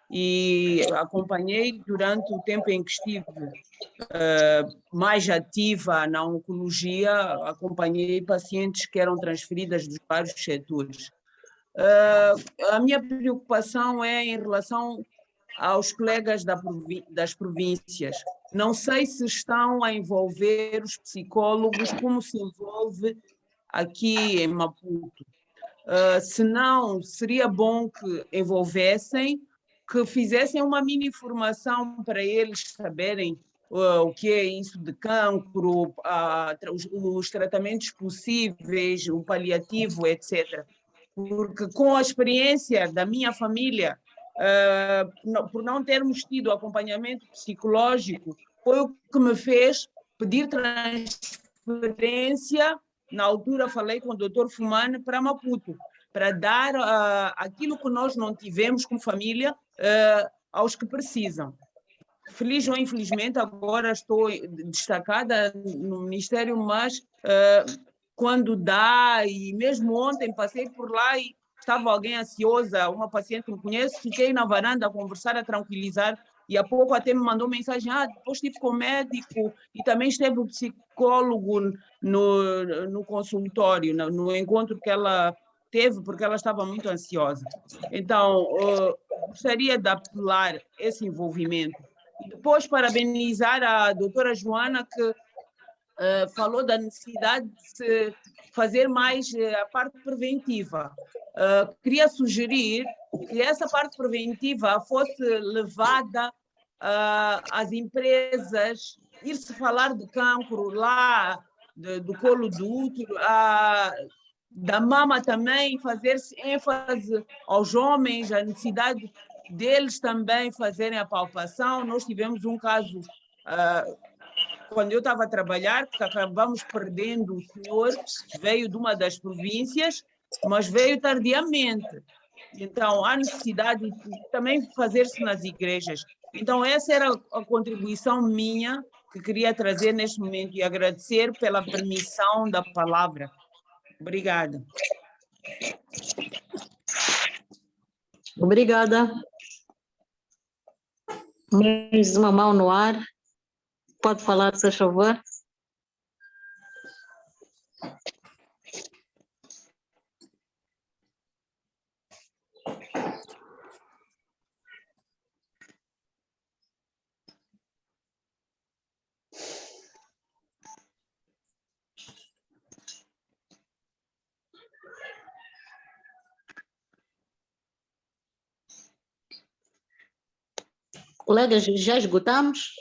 e acompanhei durante o tempo em que estive mais ativa na oncologia, acompanhei pacientes que eram transferidas dos vários setores. A minha preocupação é em relação aos colegas das províncias. Não sei se estão a envolver os psicólogos como se envolve aqui em Maputo. Se não, seria bom que envolvessem, que fizessem uma mini formação para eles saberem o que é isso de cancro, os tratamentos possíveis, o paliativo, etc. Porque com a experiência da minha família, por não termos tido acompanhamento psicológico, foi o que me fez pedir transferência. Na altura falei com o Dr. Fumane para Maputo, para dar aquilo que nós não tivemos como família aos que precisam. Feliz ou infelizmente, agora estou destacada no Ministério, mas quando dá, e mesmo ontem passei por lá e estava alguém ansiosa, uma paciente que me conhece, fiquei na varanda a conversar, a tranquilizar, e há pouco até me mandou mensagem, depois estive com o médico e também esteve o psicólogo no consultório, no encontro que ela teve, porque ela estava muito ansiosa. Então, gostaria de apelar esse envolvimento. E depois, parabenizar a doutora Joana, que falou da necessidade de se fazer mais a parte preventiva. Queria sugerir que essa parte preventiva fosse levada às empresas, ir-se falar de cancro lá, do colo do útero, da mama também, fazer-se ênfase aos homens, a necessidade deles também fazerem a palpação. Nós tivemos um caso quando eu estava a trabalhar, que acabamos perdendo o senhor, veio de uma das províncias, mas veio tardiamente. Então, há necessidade de também fazer-se nas igrejas. Então, essa era a contribuição minha que queria trazer neste momento e agradecer pela permissão da palavra. Obrigada. Obrigada. Mais uma mão no ar. Pode falar, por favor. Colegas, já esgotamos?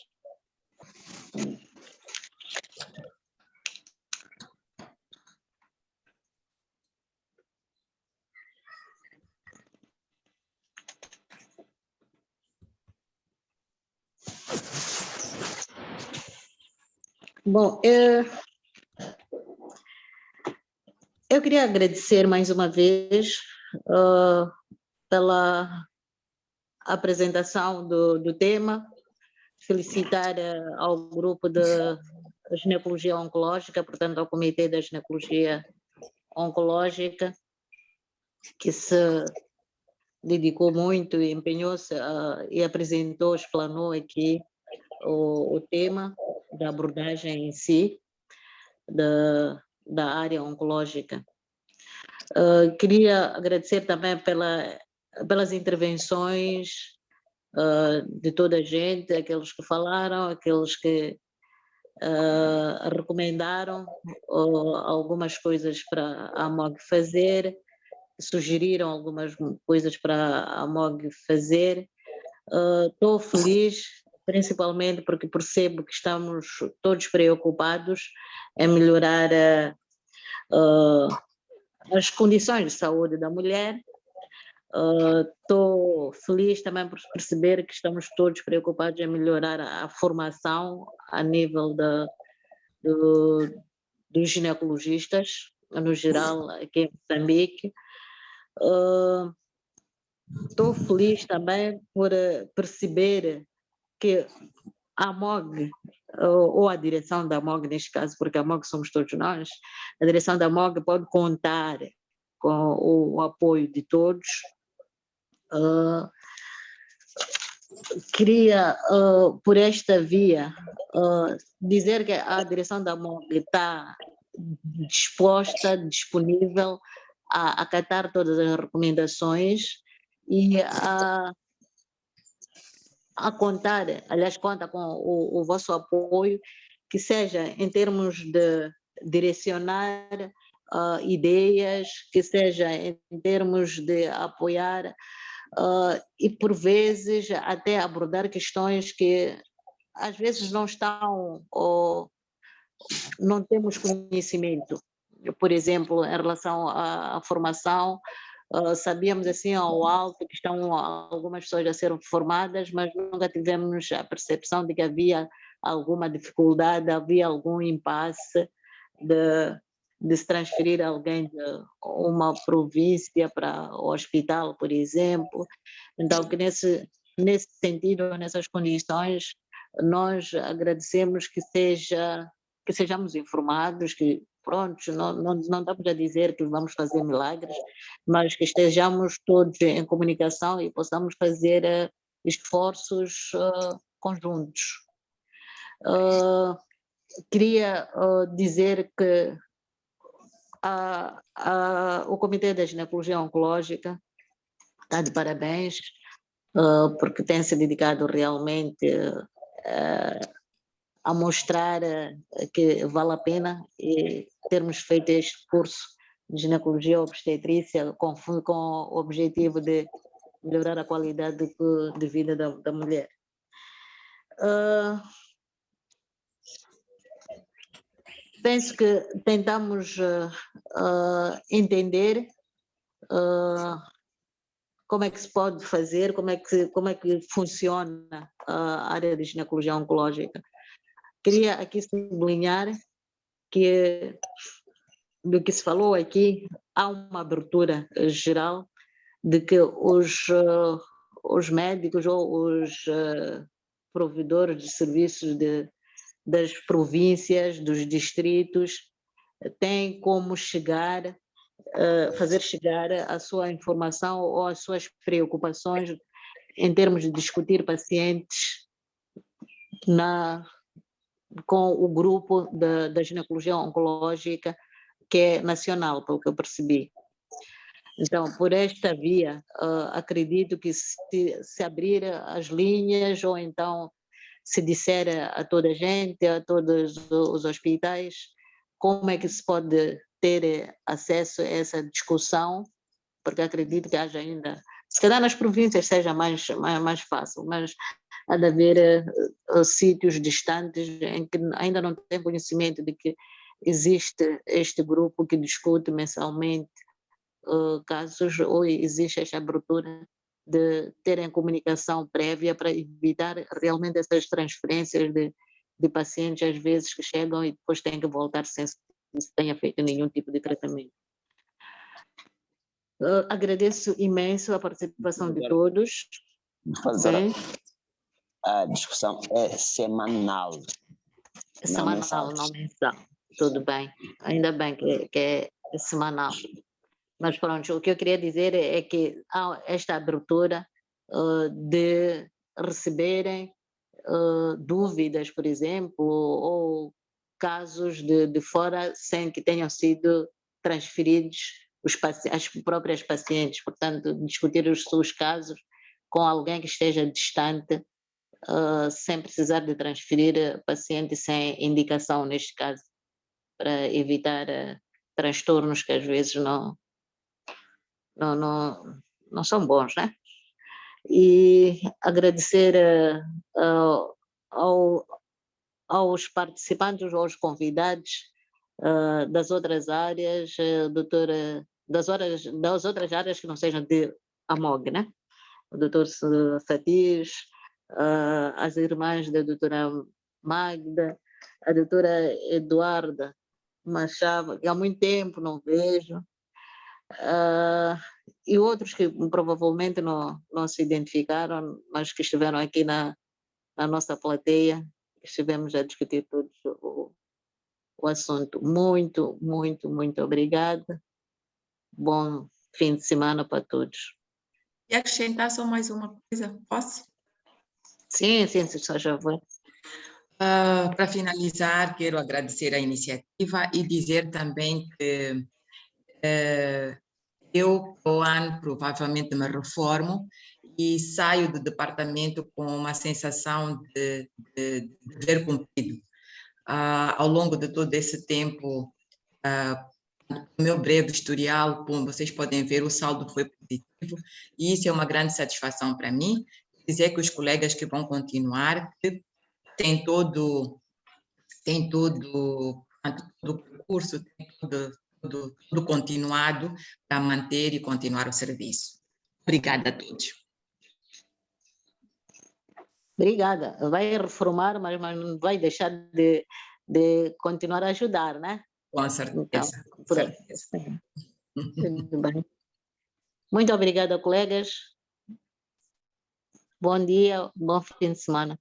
Bom, eu queria agradecer mais uma vez pela apresentação do tema, felicitar ao grupo de ginecologia oncológica, portanto ao Comitê da Ginecologia Oncológica, que se dedicou muito e empenhou-se e apresentou, explanou aqui o tema da abordagem em si, da área oncológica. Queria agradecer também pelas intervenções de toda a gente, aqueles que falaram, aqueles que recomendaram algumas coisas para a AMOG fazer, sugeriram algumas coisas para a AMOG fazer. Estou feliz, principalmente porque percebo que estamos todos preocupados em melhorar as condições de saúde da mulher. Estou feliz também por perceber que estamos todos preocupados em melhorar a formação a nível dos ginecologistas, no geral, aqui em Moçambique. estou feliz também por perceber que a MOG, ou a direção da MOG neste caso, porque a MOG somos todos nós, a direção da MOG pode contar com o apoio de todos. Queria, por esta via, dizer que a direção da MOG está disposta, disponível a acatar todas as recomendações e a contar, aliás, conta com o vosso apoio, que seja em termos de direcionar ideias, que seja em termos de apoiar e, por vezes, até abordar questões que às vezes não estão ou não temos conhecimento. Por exemplo, em relação à formação, sabíamos assim ao alto que estão algumas pessoas a ser formadas, mas nunca tivemos a percepção de que havia alguma dificuldade, havia algum impasse de se transferir alguém de uma província para o hospital, por exemplo. Então, que nesse sentido, nessas condições, nós agradecemos que sejamos informados, que pronto, não estamos a dizer que vamos fazer milagres, mas que estejamos todos em comunicação e possamos fazer esforços conjuntos. Queria dizer que o Comitê da Ginecologia Oncológica está de parabéns, porque tem se dedicado realmente a mostrar que vale a pena termos feito este curso de ginecologia obstetrícia com o objetivo de melhorar a qualidade de vida da mulher. Penso que tentamos entender como é que se pode fazer, como é que funciona a área de ginecologia oncológica. Queria aqui sublinhar que, do que se falou aqui, há uma abertura geral de que os médicos ou os provedores de serviços das províncias, dos distritos, têm como fazer chegar a sua informação ou as suas preocupações em termos de discutir pacientes com o grupo da ginecologia oncológica, que é nacional, pelo que eu percebi. Então, por esta via, acredito que se abrir as linhas, ou então se disser a toda a gente, a todos os hospitais, como é que se pode ter acesso a essa discussão, porque acredito que haja ainda, se calhar nas províncias seja mais fácil, mas há de haver sítios distantes em que ainda não tem conhecimento de que existe este grupo que discute mensalmente casos, ou existe esta abertura de terem comunicação prévia para evitar realmente essas transferências de pacientes, às vezes, que chegam e depois têm que voltar sem que se tenha feito nenhum tipo de tratamento. Agradeço imenso a participação de todos. Fazer a discussão é semanal. Semanal, não mensal. Tudo bem. Ainda bem que é semanal. Mas pronto, o que eu queria dizer é que há esta abertura de receberem dúvidas, por exemplo, ou casos de fora sem que tenham sido transferidos as próprias pacientes. Portanto, discutir os seus casos com alguém que esteja distante, sem precisar de transferir paciente sem indicação, neste caso, para evitar transtornos que às vezes não são bons, né? E agradecer aos participantes, aos convidados das outras áreas, das outras áreas que não sejam de AMOG, né? O doutor Satis, as irmãs da doutora Magda, a doutora Eduarda Machado, que há muito tempo não vejo, e outros que provavelmente não se identificaram, mas que estiveram aqui na nossa plateia, estivemos a discutir todos o assunto. Muito, muito, muito obrigada. Bom fim de semana para todos. E acrescentar só mais uma coisa, posso? Sim, se só já vou. Para finalizar, quero agradecer a iniciativa e dizer também que eu, ao ano, provavelmente me reformo e saio do departamento com uma sensação de dever cumprido. Ao longo de todo esse tempo, no meu breve historial, como vocês podem ver, o saldo foi positivo e isso é uma grande satisfação para mim. Dizer que os colegas que vão continuar, que tem todo o curso, tem tudo continuado para manter e continuar o serviço. Obrigada a todos. Obrigada. Vai reformar, mas não vai deixar de continuar a ajudar, né? Com certeza. Então, por aí. Tudo bem. Muito obrigada, colegas. Bom dia, bom fim de semana.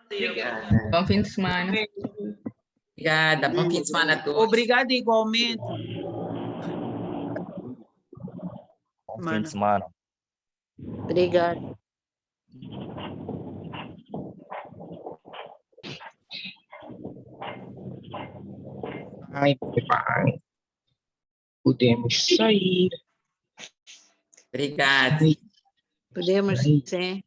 Obrigada. Bom fim de semana. Obrigada, bom fim de semana a todos. Obrigada igualmente. Bom fim de semana. Obrigada. Ai, pai. Podemos sair. Obrigada. Podemos, sim.